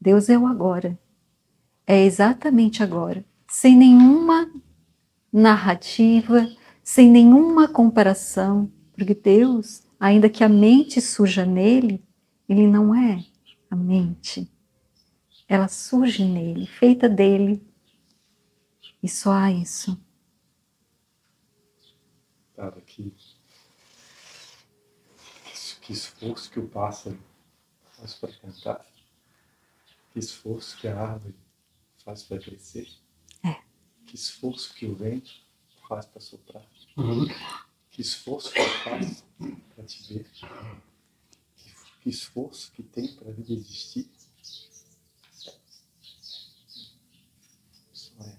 Deus é o agora. É exatamente agora, sem nenhuma narrativa, sem nenhuma comparação, porque Deus, ainda que a mente surja nele, ele não é a mente. Ela surge nele, feita dele. E só há isso. Cara, que esforço que o pássaro faz para cantar. Que esforço que a árvore faz para crescer. Que esforço que o vento faz para soprar. Que esforço que faz para te ver. Que esforço que tem para a vida existir. Só é.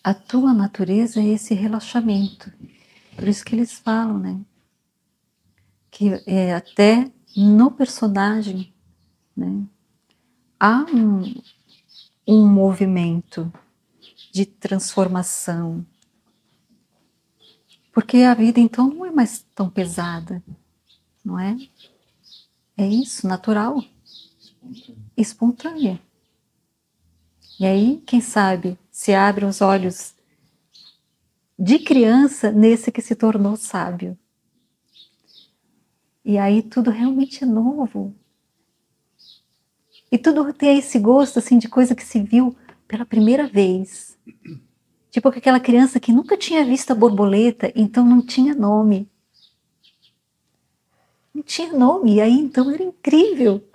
A tua natureza é esse relaxamento. Por isso que eles falam, né? Que até no personagem, né, há um movimento de transformação. Porque a vida então não é mais tão pesada, não é? É isso, natural, espontânea. E aí, quem sabe, se abrem os olhos de criança nesse que se tornou sábio. E aí tudo realmente é novo. E tudo tem esse gosto assim, de coisa que se viu pela primeira vez. Tipo aquela criança que nunca tinha visto a borboleta, então não tinha nome. Não tinha nome, e aí então era incrível.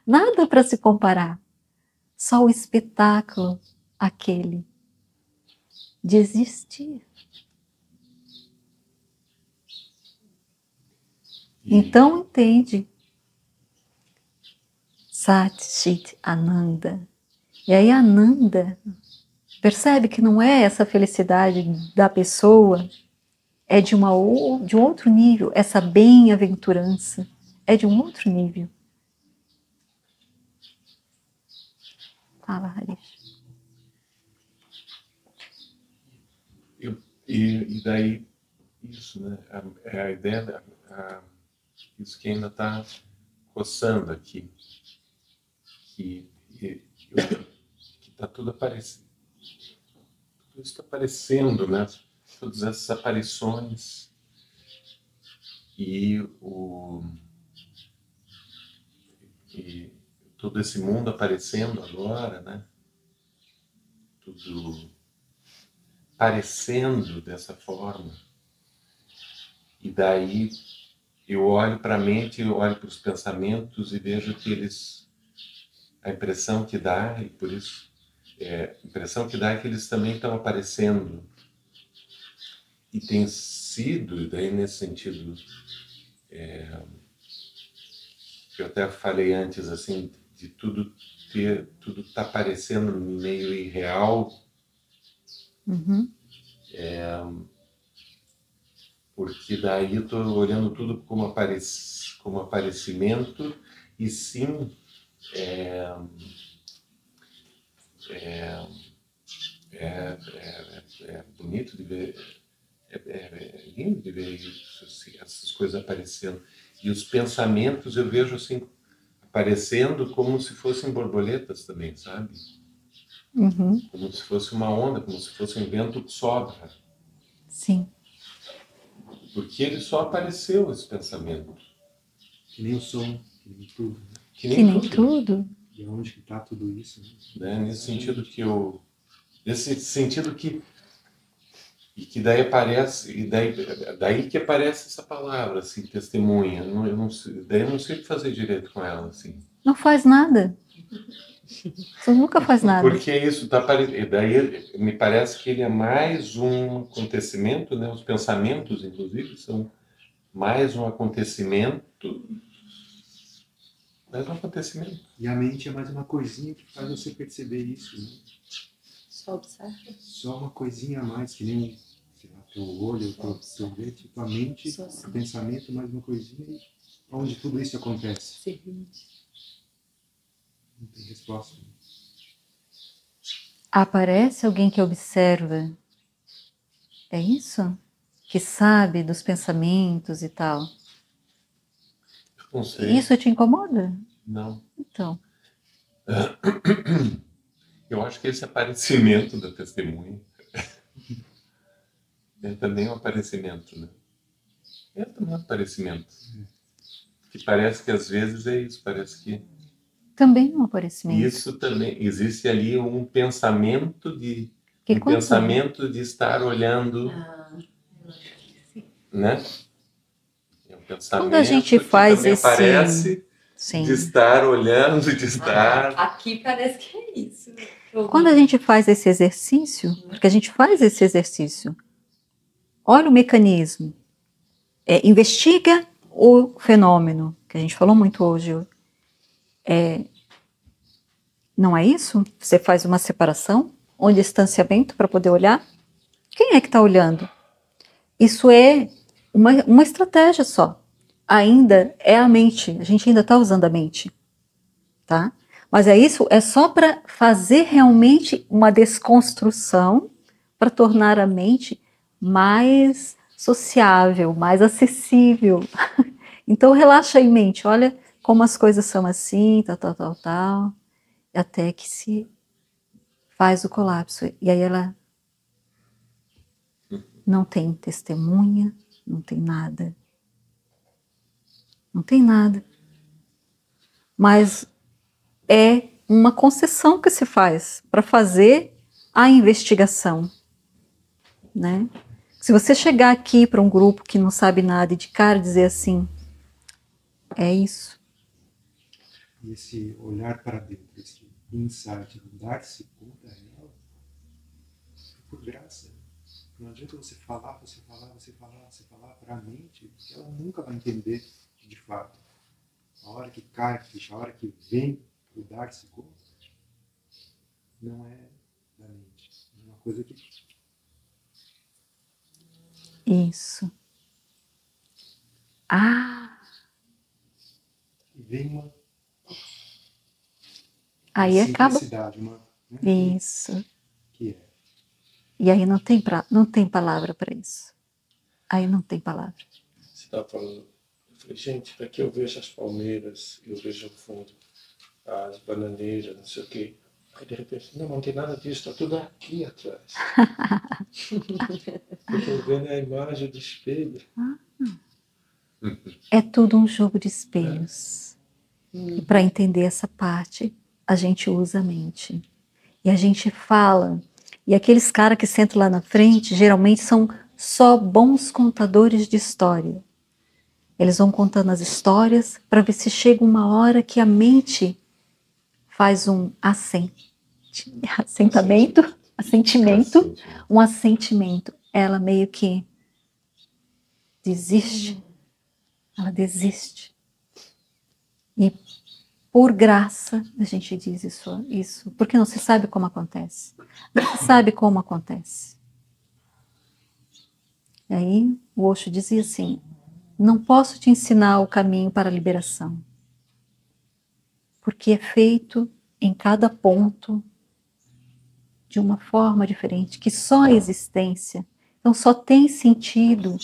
Nada para se comparar. Só o espetáculo aquele de existir. Então entende. Sat Chit Ananda. E aí Ananda percebe que não é essa felicidade da pessoa, é de um outro nível. Essa bem-aventurança é de um outro nível. Fala, Harish. E daí, isso, né? A ideia, isso que ainda está coçando aqui, que está tudo aparecendo. Tudo isso está aparecendo, né? Todas essas aparições e todo esse mundo aparecendo agora, né? Tudo parecendo dessa forma. E daí eu olho para a mente, eu olho para os pensamentos e vejo que a impressão que dá, e por isso, a impressão que dá é que eles também estão aparecendo. E tem sido, daí nesse sentido, que eu até falei antes, assim, de tudo tá parecendo meio irreal, Uhum. Porque daí eu estou olhando tudo como aparecimento, e sim, é bonito de ver, é lindo de ver isso, assim, essas coisas aparecendo. E os pensamentos eu vejo assim, aparecendo como se fossem borboletas também, sabe? Uhum. Como se fosse uma onda, como se fosse um vento que sopra. Sim. Porque ele só apareceu, esse pensamento. Que nem o som, que nem tudo. Né? Que Que nem tudo. tudo. E aonde que está tudo isso? Né? Nesse sentido que e que daí aparece, e daí que aparece essa palavra, assim, testemunha. Eu não sei, daí eu não sei o que fazer direito com ela, assim. Não faz nada. Você nunca faz nada. Porque isso e daí me parece que ele é mais um acontecimento, né? Os pensamentos, inclusive, são mais um acontecimento. Mais um acontecimento. E a mente é mais uma coisinha que faz você perceber isso, né? Só observa. Só uma coisinha a mais, que nem, sei lá, teu olho, teu dedo, tua mente, Só assim. o pensamento, mais uma coisinha, e onde tudo isso acontece. Sim. Não tem resposta. Né? Aparece alguém que observa. É isso? Que sabe dos pensamentos e tal. Não sei. Isso te incomoda? Não. Então. Eu acho que esse aparecimento da testemunha é também um aparecimento, né? É também um aparecimento. Que parece que às vezes é isso, parece que Também é um aparecimento. isso também, existe ali um pensamento de Que um quando- pensamento de estar olhando, né? É um pensamento Quando a gente que faz também esse- aparece Sim. de estar olhando, de estar... Aqui parece que é isso. Quando a gente faz esse exercício, porque a gente faz esse exercício, olha o mecanismo, investiga o fenômeno, que a gente falou muito hoje. Não é isso? Você faz uma separação, um distanciamento para poder olhar. Quem é que está olhando? Isso é uma estratégia só. Ainda é a mente, a gente ainda está usando a mente, tá? Mas é só para fazer realmente uma desconstrução, para tornar a mente mais sociável, mais acessível. Então relaxa aí, mente, olha como as coisas são assim, tal, até que se faz o colapso. E aí ela não tem testemunha, não tem nada. Não tem nada. Mas é uma concessão que se faz para fazer a investigação, né? Se você chegar aqui para um grupo que não sabe nada e de cara dizer assim, é isso. E esse olhar para dentro, esse insight, dar-se conta real, é por graça. Não adianta você falar para a mente, porque ela nunca vai entender de fato. A hora que cai a ficha, a hora que vem o dar-se conta, não é da mente. É uma coisa que Isso. Ah, vem uma aí acaba. simplicidade, uma, né, Isso. que é. E aí não tem palavra para isso. Aí não tem palavra. Você estava falando, eu falei, gente, daqui eu vejo as palmeiras, eu vejo o fundo, as bananeiras, não sei o quê. Aí de repente, não tem nada disso, está tudo aqui atrás. Eu estou vendo a imagem do espelho. É tudo um jogo de espelhos. E para entender essa parte, a gente usa a mente. E a gente fala. E aqueles caras que sentam lá na frente, geralmente são só bons contadores de história. Eles vão contando as histórias para ver se chega uma hora que a mente faz um assentimento, um assentimento. Ela meio que desiste. Ela desiste. E Por graça, a gente diz isso, porque não se sabe como acontece. Não se sabe como acontece. E aí, o Osho dizia assim, não posso te ensinar o caminho para a liberação, porque é feito em cada ponto de uma forma diferente, que só a existência, então só tem sentido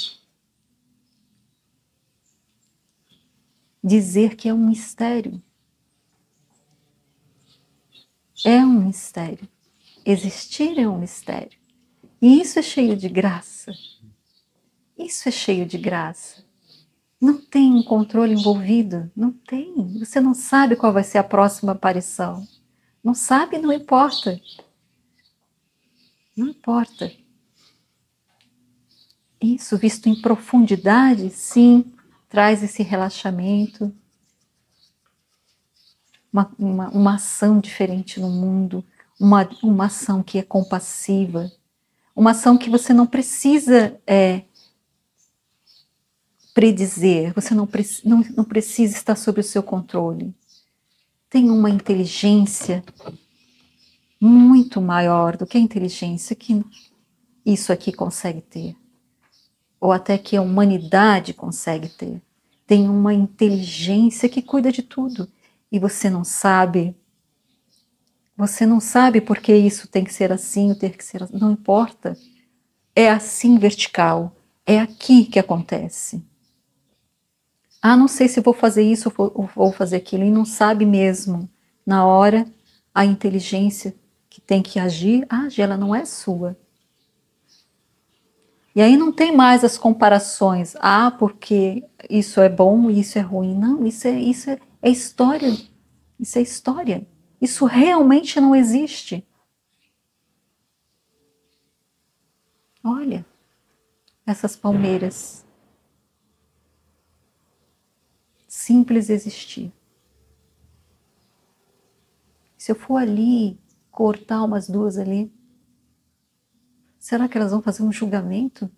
dizer que é um mistério. É um mistério. Existir é um mistério. E isso é cheio de graça. Isso é cheio de graça. Não tem um controle envolvido. Não tem. Você não sabe qual vai ser a próxima aparição. Não sabe, não importa. Não importa. Isso, visto em profundidade, sim, traz esse relaxamento, uma ação diferente no mundo, uma ação que é compassiva, uma ação que você não precisa predizer, você não precisa estar sob o seu controle. Tem uma inteligência muito maior do que a inteligência que isso aqui consegue ter, ou até que a humanidade consegue ter. Tem uma inteligência que cuida de tudo, e você não sabe porque isso tem que ser assim, ou ter que ser assim, não importa. É assim vertical, é aqui que acontece. Ah, não sei se vou fazer isso ou vou fazer aquilo, e não sabe mesmo. Na hora, a inteligência que tem que agir, ela não é sua. E aí não tem mais as comparações. Porque isso é bom e isso é ruim. Não, isso é história. Isso é história. Isso realmente não existe. Olha, essas palmeiras. Simples existir. Se eu for ali, cortar umas duas ali, será que elas vão fazer um julgamento?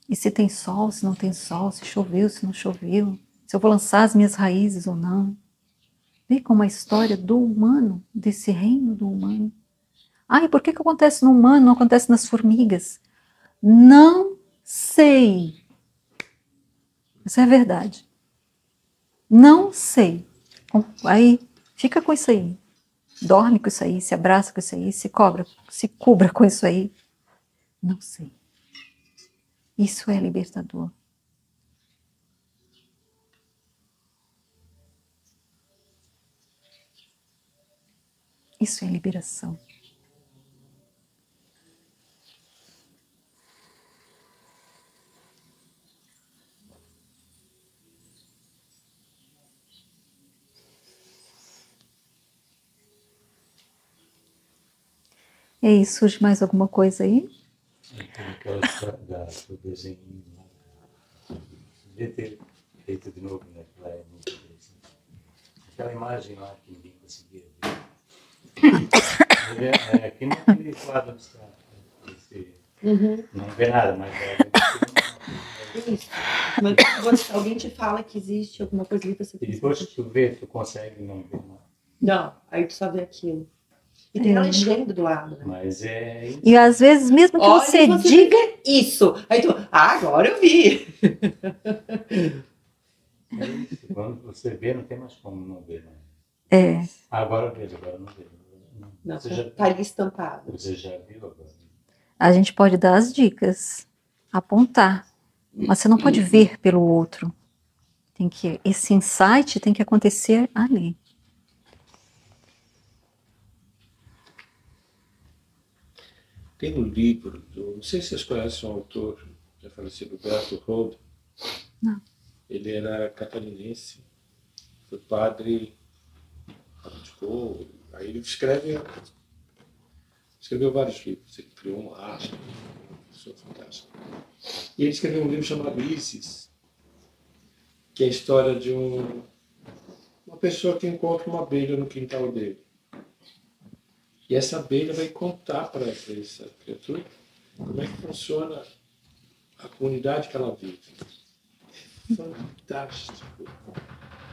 E se tem sol, se não tem sol, se choveu, se não choveu, se eu vou lançar as minhas raízes ou não. Vê como a história do humano, desse reino do humano. E por que acontece no humano, não acontece nas formigas? Não sei. Isso é verdade. Não sei. Aí, fica com isso aí. Dorme com isso aí, se abraça com isso aí, se cubra com isso aí. Não sei. Isso é libertador. Isso é liberação. E aí, surge mais alguma coisa aí? Tem aquela do desenho lá. Devia ter feito de novo, né? Que lá é muito interessante. Aquela imagem lá que ninguém conseguia ver. Aqui naquele quadro abstrato. Não vê nada, mas Isso. Mas alguém te fala que existe alguma coisa que você e depois que tu vê, tu consegue não ver nada. Não, aí tu só vê aquilo. E tem a legenda do lado, né? Mas é isso. E às vezes, mesmo que você diga isso, aí tu, agora eu vi. É isso. Quando você vê, não tem mais como não ver, né? Agora eu vejo, agora eu não vejo. Não, tá ali estampado. Você já viu agora? a gente pode dar as dicas, apontar, mas você não pode ver pelo outro. Esse insight tem que acontecer ali. Tem um livro, não sei se vocês conhecem um autor, já falecido, Berto Rodo. Não. Ele era catarinense, foi padre, abdicou, aí ele escreveu vários livros, ele criou um rastro, uma pessoa fantástica. E ele escreveu um livro chamado Isis, que é a história de uma pessoa que encontra uma abelha no quintal dele. E essa abelha vai contar para essa criatura como é que funciona a comunidade que ela vive. É fantástico.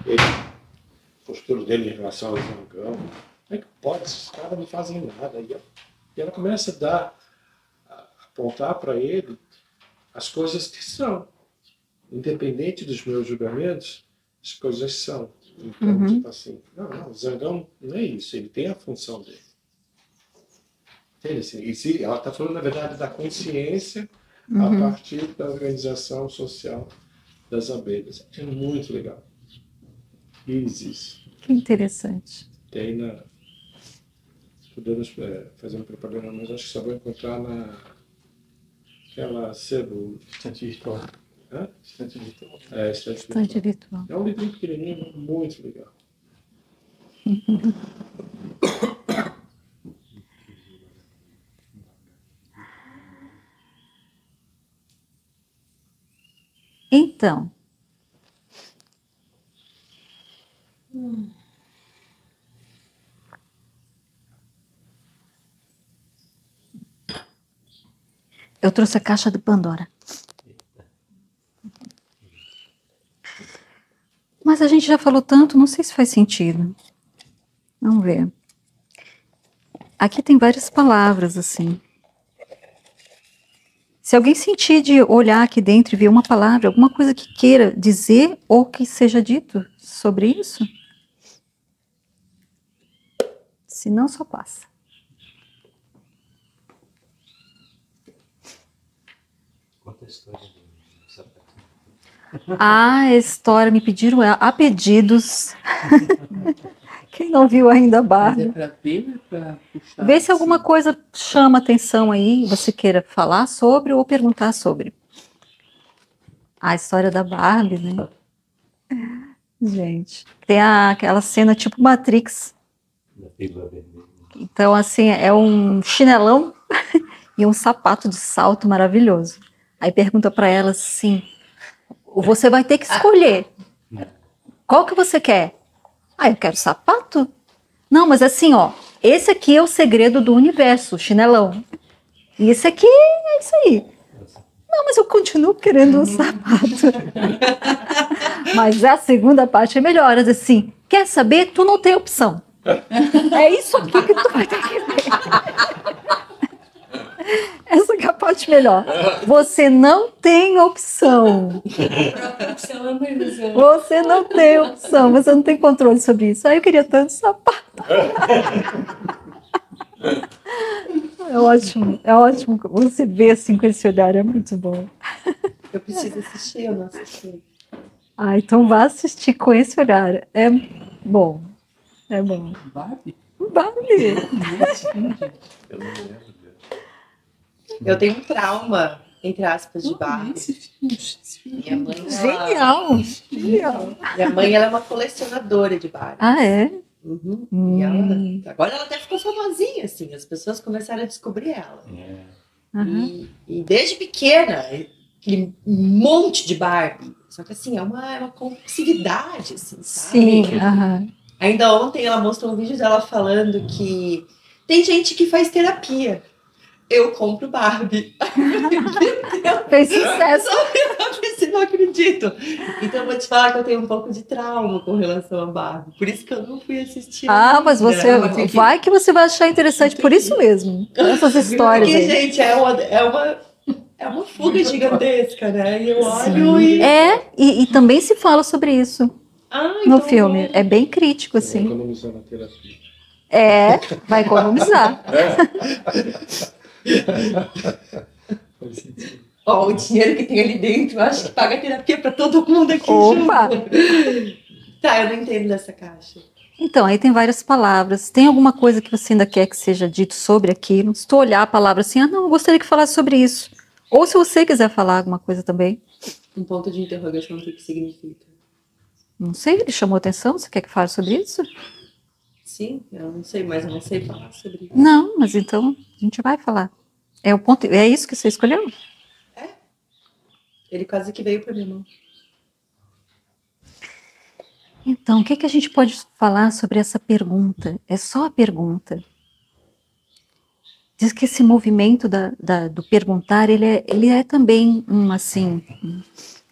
Ele, a postura dele em relação ao Zangão. Como é que pode? Esses caras não fazem nada. E ela começa a apontar para ele as coisas que são. Independente dos meus julgamentos, as coisas são. Então, tipo assim, não, o Zangão não é isso, ele tem a função dele. Entende? Assim, e se, ela está falando, na verdade, da consciência a partir da organização social das abelhas. É muito legal. Isis. Que interessante. Tem na... Podemos fazer uma propaganda, mas acho que só vou encontrar naquela sebo. Estante virtual. Hã? Estante virtual. É, Estante Estante virtual. virtual. É um livrinho pequenininho, muito legal. Então, eu trouxe a caixa de Pandora. Mas a gente já falou tanto, não sei se faz sentido. Vamos ver. Aqui tem várias palavras, assim. Se alguém sentir de olhar aqui dentro e ver uma palavra, alguma coisa que queira dizer ou que seja dito sobre isso, se não, só passa. Conta a história do sapatinho. A história, me pediram a pedidos. Quem não viu ainda a Mas Barbie. é pra ver, né? Pra puxar. Vê se alguma assim. coisa chama atenção aí, você queira falar sobre ou perguntar sobre. A história da Barbie, né? Gente, tem aquela cena tipo Matrix. Da pílula vermelha. Então, assim, é um chinelão e um sapato de salto maravilhoso. Aí pergunta para ela assim, você vai ter que escolher. Qual que você quer? Ah, eu quero sapato. Não, mas assim, ó, esse aqui é o segredo do universo, o chinelão. E esse aqui é isso aí. Não, mas eu continuo querendo um sapato. Mas a segunda parte é melhor, assim, quer saber? Tu não tem opção. É isso aqui que tu vai ter que ver. Essa que é a parte melhor. Você não tem opção. Opção é uma ilusão. Você não tem opção. Você não tem controle sobre isso. Aí eu queria tanto sapato. É ótimo. Você vê assim com esse olhar, é muito bom. Eu preciso assistir, eu não assisti. Ah, então vá assistir com esse olhar. É bom. É bom. Barbie? Barbie. Eu não lembro dele. Eu tenho um trauma, entre aspas, de Barbie. Esse filme, esse filme. Minha mãe, Genial. minha mãe, ela é uma colecionadora de Barbie. Ah, é? Uhum. E agora ela até ficou famosinha, assim. As pessoas começaram a descobrir ela. Uhum. E desde pequena, aquele monte de Barbie. Só que assim, é uma compulsividade, assim, sabe? Sim. Aham. Ainda ontem ela mostrou um vídeo dela falando que tem gente que faz terapia. Eu compro Barbie. Fez sucesso. Eu não acredito. Então eu vou te falar que eu tenho um pouco de trauma com relação a Barbie. Por isso que eu não fui assistir. Ah, mas você ainda. vai que você vai achar interessante por isso mesmo. Essas histórias Porque, aí. gente, é uma fuga gigantesca, né? E eu olho e... E também se fala sobre isso Ah, no então filme. bom. É bem crítico, assim. Economizando a terapia. Vai economizar. Faz sentido. Ó, o dinheiro que tem ali dentro, eu acho que paga terapia pra todo mundo aqui Opa! junto. Tá, eu não entendo dessa caixa. Então, aí tem várias palavras. Tem alguma coisa que você ainda quer que seja dito sobre aquilo? Se tu olhar a palavra assim, não, eu gostaria que falasse sobre isso. Ou se você quiser falar alguma coisa também. Um ponto de interrogação, o que que significa? Não sei, ele chamou atenção, você quer que fale sobre isso? Sim, eu não sei, mas eu não sei falar sobre isso. Não, mas então a gente vai falar. É o ponto, é isso que você escolheu? Ele quase que veio pra minha mão. Então, o que que a gente pode falar sobre essa pergunta? É só a pergunta. Diz que esse movimento do perguntar, ele é também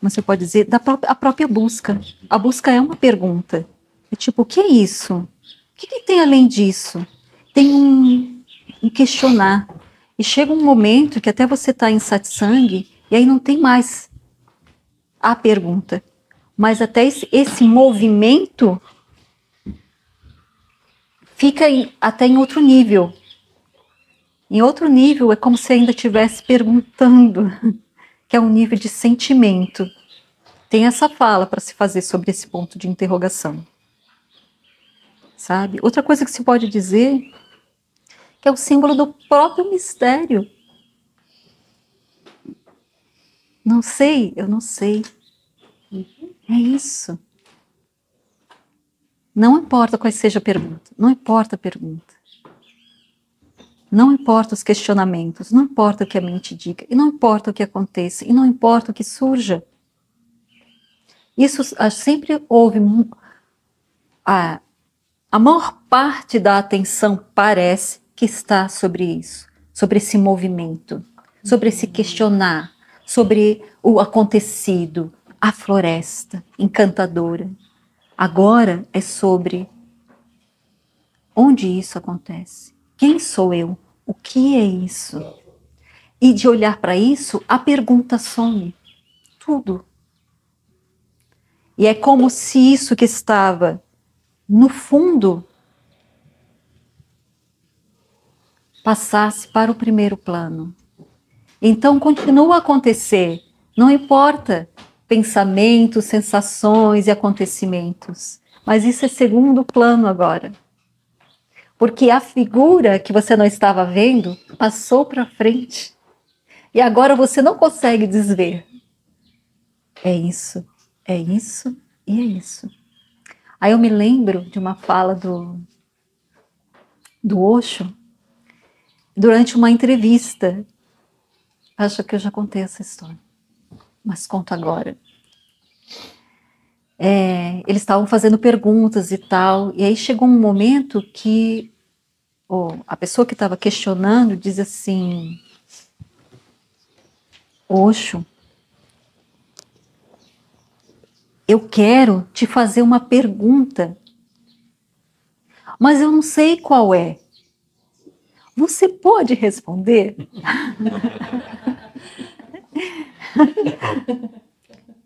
você pode dizer, a própria busca. A busca é uma pergunta. É tipo, o que é isso? O que tem além disso? Tem um questionar. E chega um momento que até você está em satsang, e aí não tem mais a pergunta. Mas até esse movimento fica até em outro nível. Em outro nível é como se ainda estivesse perguntando, que é um nível de sentimento. Tem essa fala para se fazer sobre esse ponto de interrogação. Sabe? Outra coisa que se pode dizer, que é o símbolo do próprio mistério. Não sei, eu não sei. É isso. Não importa qual seja a pergunta, não importa a pergunta. Não importa os questionamentos, não importa o que a mente diga, e não importa o que aconteça, e não importa o que surja. Isso sempre houve... A maior parte da atenção parece que está sobre isso, sobre esse movimento, sobre esse questionar, sobre o acontecido, a floresta encantadora. Agora é sobre onde isso acontece. Quem sou eu? O que é isso? E de olhar para isso, a pergunta some. Tudo. E é como se isso que estava no fundo passasse para o primeiro plano. Então continua a acontecer. Não importa pensamentos, sensações e acontecimentos. Mas isso é segundo plano agora. Porque a figura que você não estava vendo passou para frente. E agora você não consegue desver. É isso e é isso. Aí eu me lembro de uma fala do Osho, durante uma entrevista. Acho que eu já contei essa história, mas conto agora. Eles estavam fazendo perguntas e tal, e aí chegou um momento que a pessoa que estava questionando diz assim: Osho, eu quero te fazer uma pergunta, mas eu não sei qual é. Você pode responder?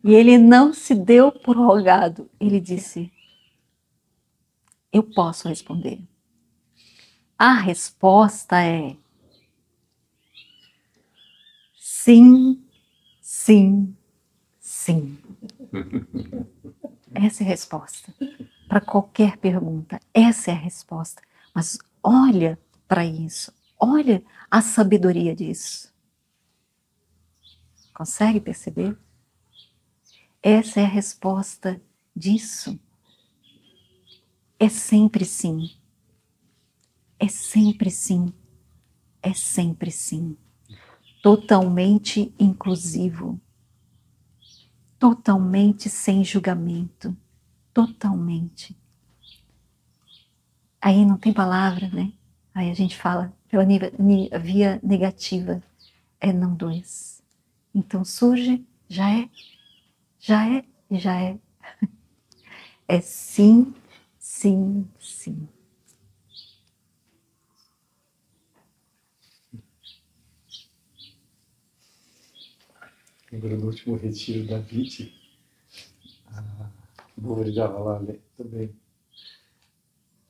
E ele não se deu por rogado. Ele disse: eu posso responder. A resposta é sim, sim, sim. Essa é a resposta. Para qualquer pergunta, essa é a resposta. Mas olha para isso. Olha a sabedoria disso. Consegue perceber? Essa é a resposta disso. É sempre sim. É sempre sim. É sempre sim. Totalmente inclusivo. Totalmente sem julgamento. Totalmente. Aí não tem palavra, né? Aí a gente fala pela via negativa. É não dois. Então surge, já é e já é. É sim, sim, sim. Agora no último retiro da VIT, a Boa estava lá também.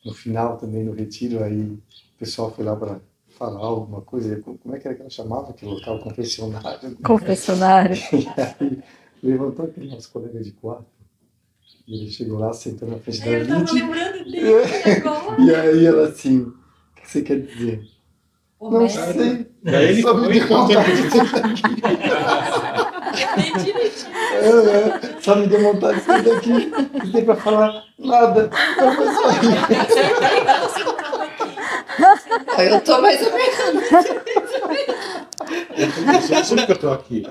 No final também no retiro, aí o pessoal foi lá para falar alguma coisa. Como é que era que ela chamava aquele local? Confessionário. Né? Confessionário. E aí levantou aquele nosso colega de quarto. E ele chegou lá, sentou na frente da VIT. Eu tava lembrando dele agora. E aí ela assim, o que você quer dizer? Não sei. Daí ele Só me foi deu vontade de sair daqui. Só me deu vontade de sair daqui. Não tem pra falar nada. Então foi só isso. Eu tô mais ou menos. Eu sei que eu tô aqui.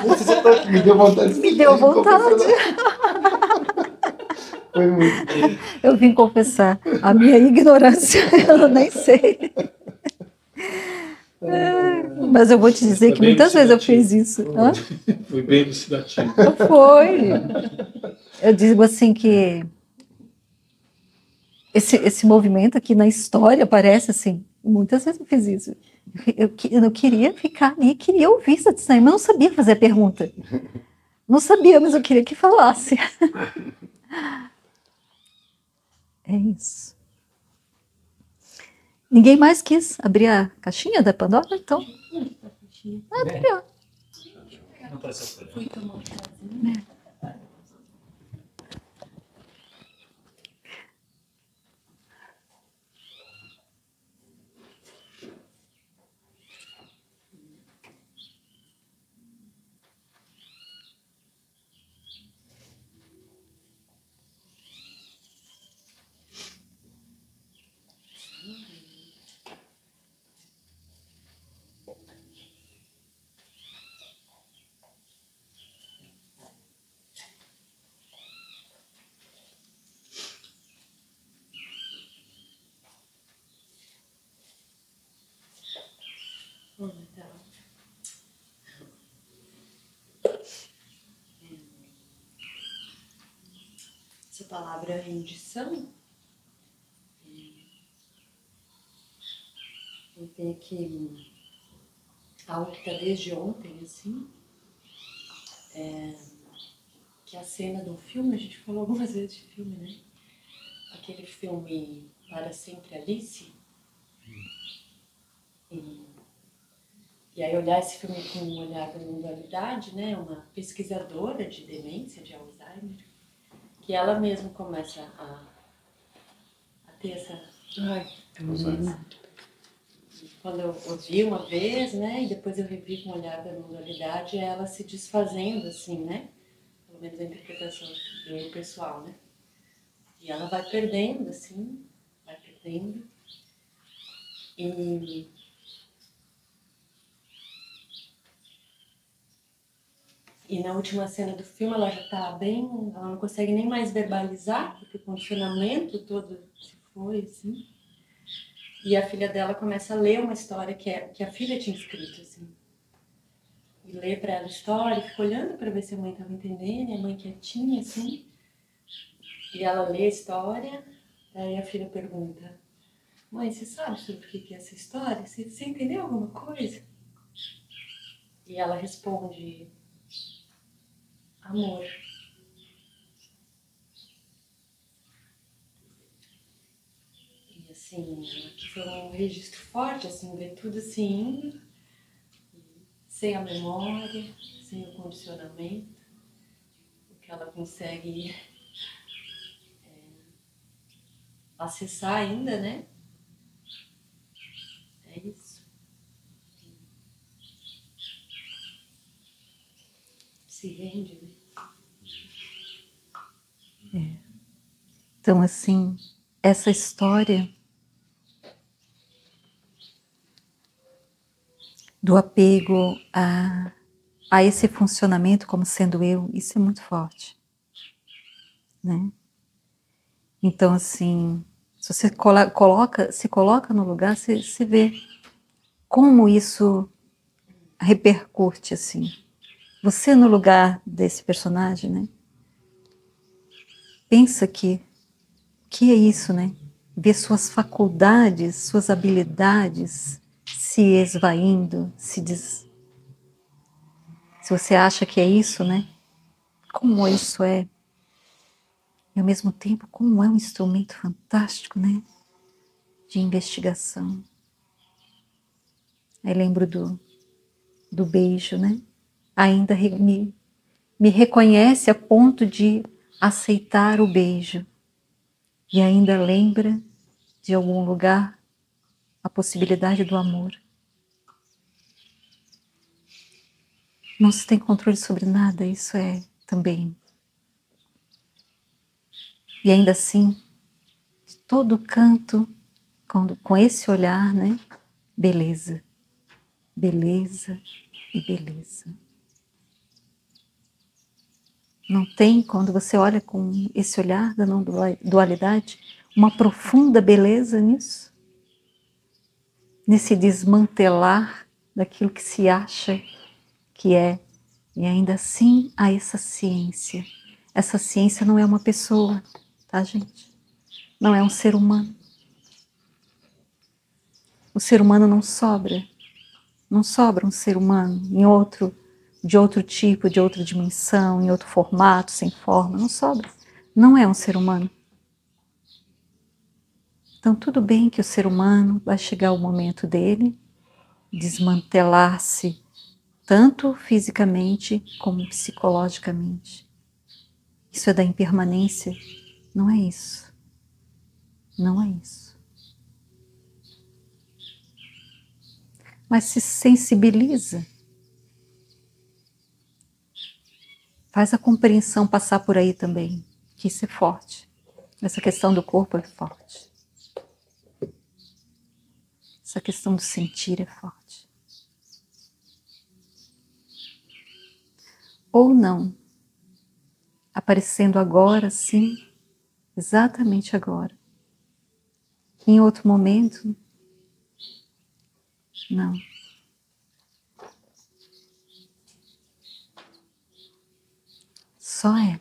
Você já tá aqui, me deu vontade de sair. Me deu vontade. Foi muito. Eu vim confessar a minha ignorância. Eu nem sei. Mas eu vou te dizer que muitas vezes eu fiz isso. Hã? Foi bem elucidativo. Foi. Eu digo assim que esse movimento aqui na história aparece assim, muitas vezes eu fiz isso. Eu queria ficar ali, queria ouvir Satsang, mas não sabia fazer a pergunta. Não sabia, mas eu queria que falasse. É isso. Ninguém mais quis abrir a caixinha da Pandora? Então, abre, ó. Fui tomar um chazinho. Então, essa palavra rendição, eu tenho aqui algo que está desde ontem, assim, que é a cena do filme, a gente falou algumas vezes de filme, né? Aquele filme Para Sempre Alice. E aí olhar esse filme com um olhar da não-dualidade, né? Uma pesquisadora de demência, de Alzheimer, que ela mesma começa a ter essa... Ai, Quando eu ouvi uma vez, né? E depois eu revi com o olhar da não-dualidade, ela se desfazendo, assim, né? Pelo menos a interpretação do eu pessoal, né? E ela vai perdendo, assim, vai perdendo. E na última cena do filme ela já está bem, ela não consegue nem mais verbalizar, porque o condicionamento todo se foi, assim. E a filha dela começa a ler uma história que a filha tinha escrito, assim. E lê para ela a história, fica olhando para ver se a mãe estava entendendo, e a mãe quietinha, assim. E ela lê a história, aí a filha pergunta: mãe, você sabe sobre o que é essa história? Você entendeu alguma coisa? E ela responde: amor. E assim, aqui foi um registro forte, assim, ver tudo assim indo, sem a memória, sem o condicionamento, o que ela consegue acessar ainda, né? É isso. Se rende, né? Então, assim, essa história do apego a esse funcionamento como sendo eu, isso é muito forte, né? Então, assim, se você se coloca no lugar, você vê como isso repercute, assim. Você no lugar desse personagem, né? Pensa que é isso, né? Ver suas faculdades, suas habilidades se esvaindo, se você acha que é isso, né? Como isso é. E ao mesmo tempo, como é um instrumento fantástico, né? De investigação. Aí lembro do beijo, né? Ainda me reconhece a ponto de aceitar o beijo. E ainda lembra de algum lugar a possibilidade do amor. Não se tem controle sobre nada, isso é também. E ainda assim, de todo canto, com esse olhar, né? Beleza, beleza e beleza. Não tem, quando você olha com esse olhar da não dualidade, uma profunda beleza nisso? Nesse desmantelar daquilo que se acha que é E ainda assim há essa ciência. Essa ciência não é uma pessoa, tá, gente? Não é um ser humano. O ser humano não sobra. Não sobra um ser humano de outro tipo, de outra dimensão, em outro formato, sem forma. Não sobra. Não é um ser humano. Então, tudo bem que o ser humano vai chegar o momento dele desmantelar-se, tanto fisicamente como psicologicamente. Isso é da impermanência? Não é isso. Não é isso. Mas se sensibiliza. Faz a compreensão passar por aí também, que isso é forte. Essa questão do corpo é forte. Essa questão do sentir é forte. Ou não. Aparecendo agora, sim, exatamente agora. Em outro momento, não. Só é.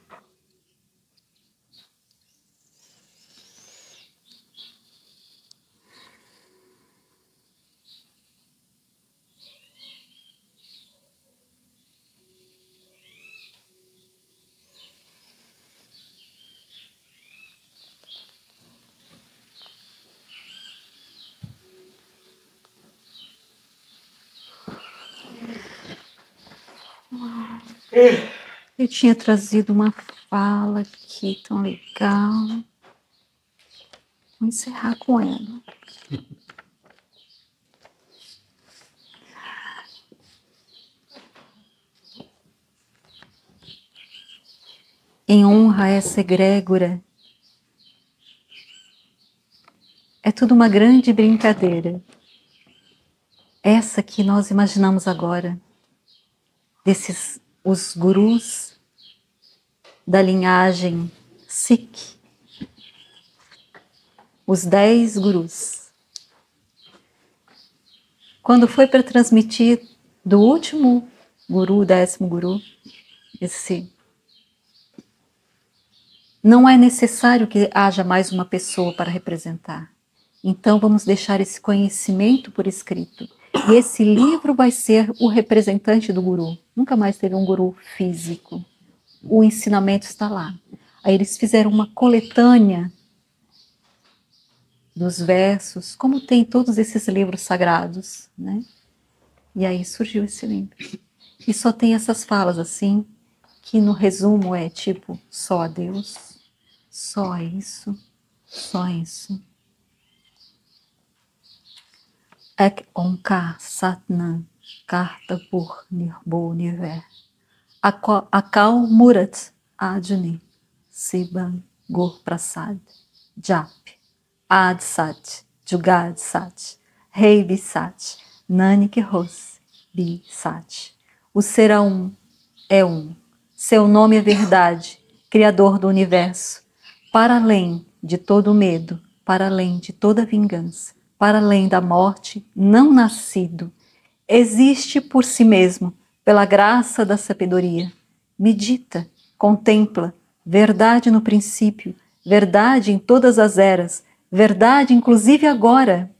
Eu tinha trazido uma fala aqui tão legal. Vou encerrar com ela. Em honra a essa egrégora, é tudo uma grande brincadeira. Essa que nós imaginamos agora, os gurus da linhagem Sikh, os 10 gurus. Quando foi para transmitir do último guru, o 10º guru, não é necessário que haja mais uma pessoa para representar. Então vamos deixar esse conhecimento por escrito. E esse livro vai ser o representante do guru. Nunca mais teve um guru físico. O ensinamento está lá. Aí eles fizeram uma coletânea dos versos, como tem todos esses livros sagrados, né? E aí surgiu esse livro. E só tem essas falas assim, que no resumo é tipo, só a Deus, só isso, só isso. Ek Onkar Satnam Kartapur Nirbho Niver Akal Murat Ajni Siban Gur Prasad Jap Ad Sat Jugad Sat Rei Bisat Nanik Ros Bi Sat. O ser é um. Seu nome é verdade, Criador do universo, para além de todo medo, para além de toda vingança, para além da morte, não nascido. Existe por si mesmo, pela graça da sabedoria. Medita, contempla, verdade no princípio, verdade em todas as eras, verdade inclusive agora.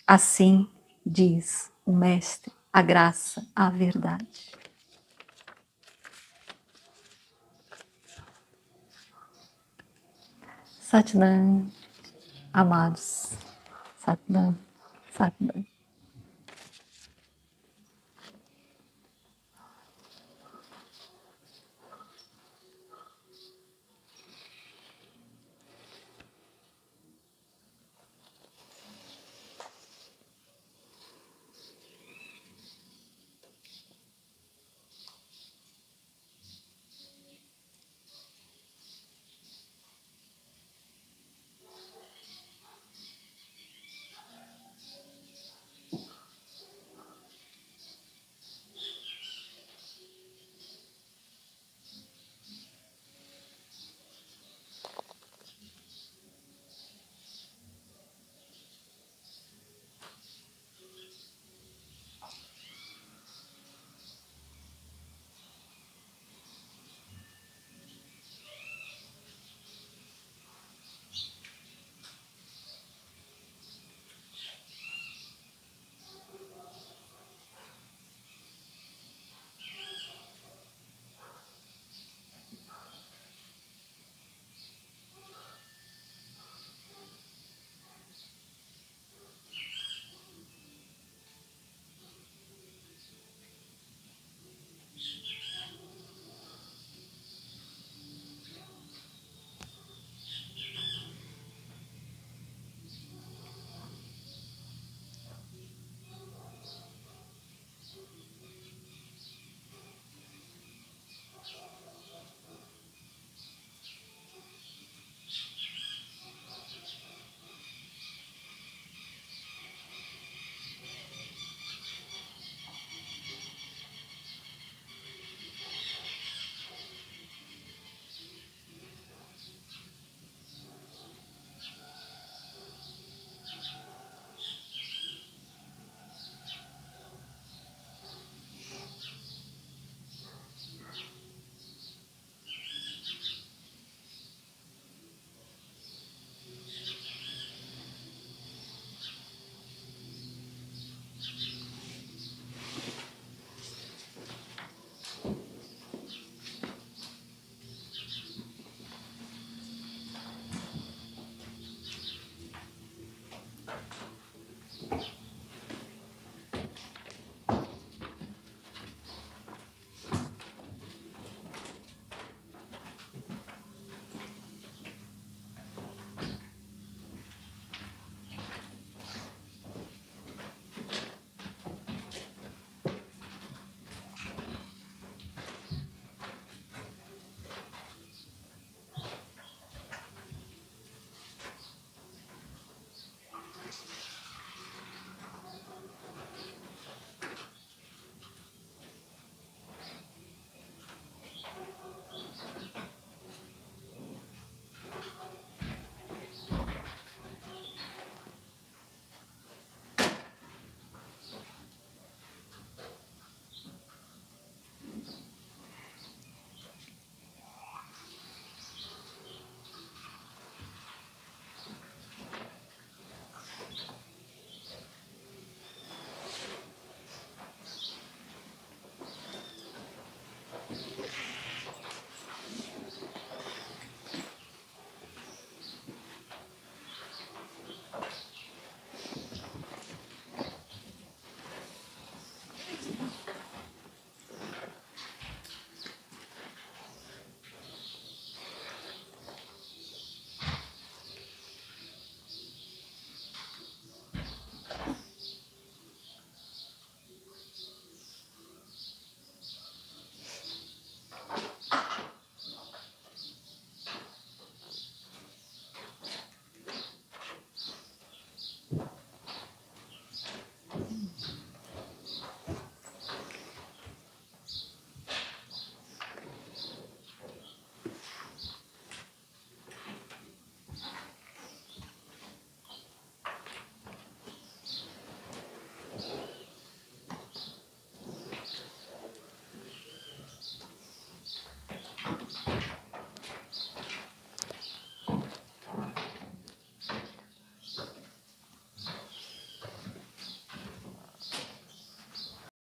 Assim diz o Mestre, a graça, a verdade. Satnam, amados. Satnam, Satnam.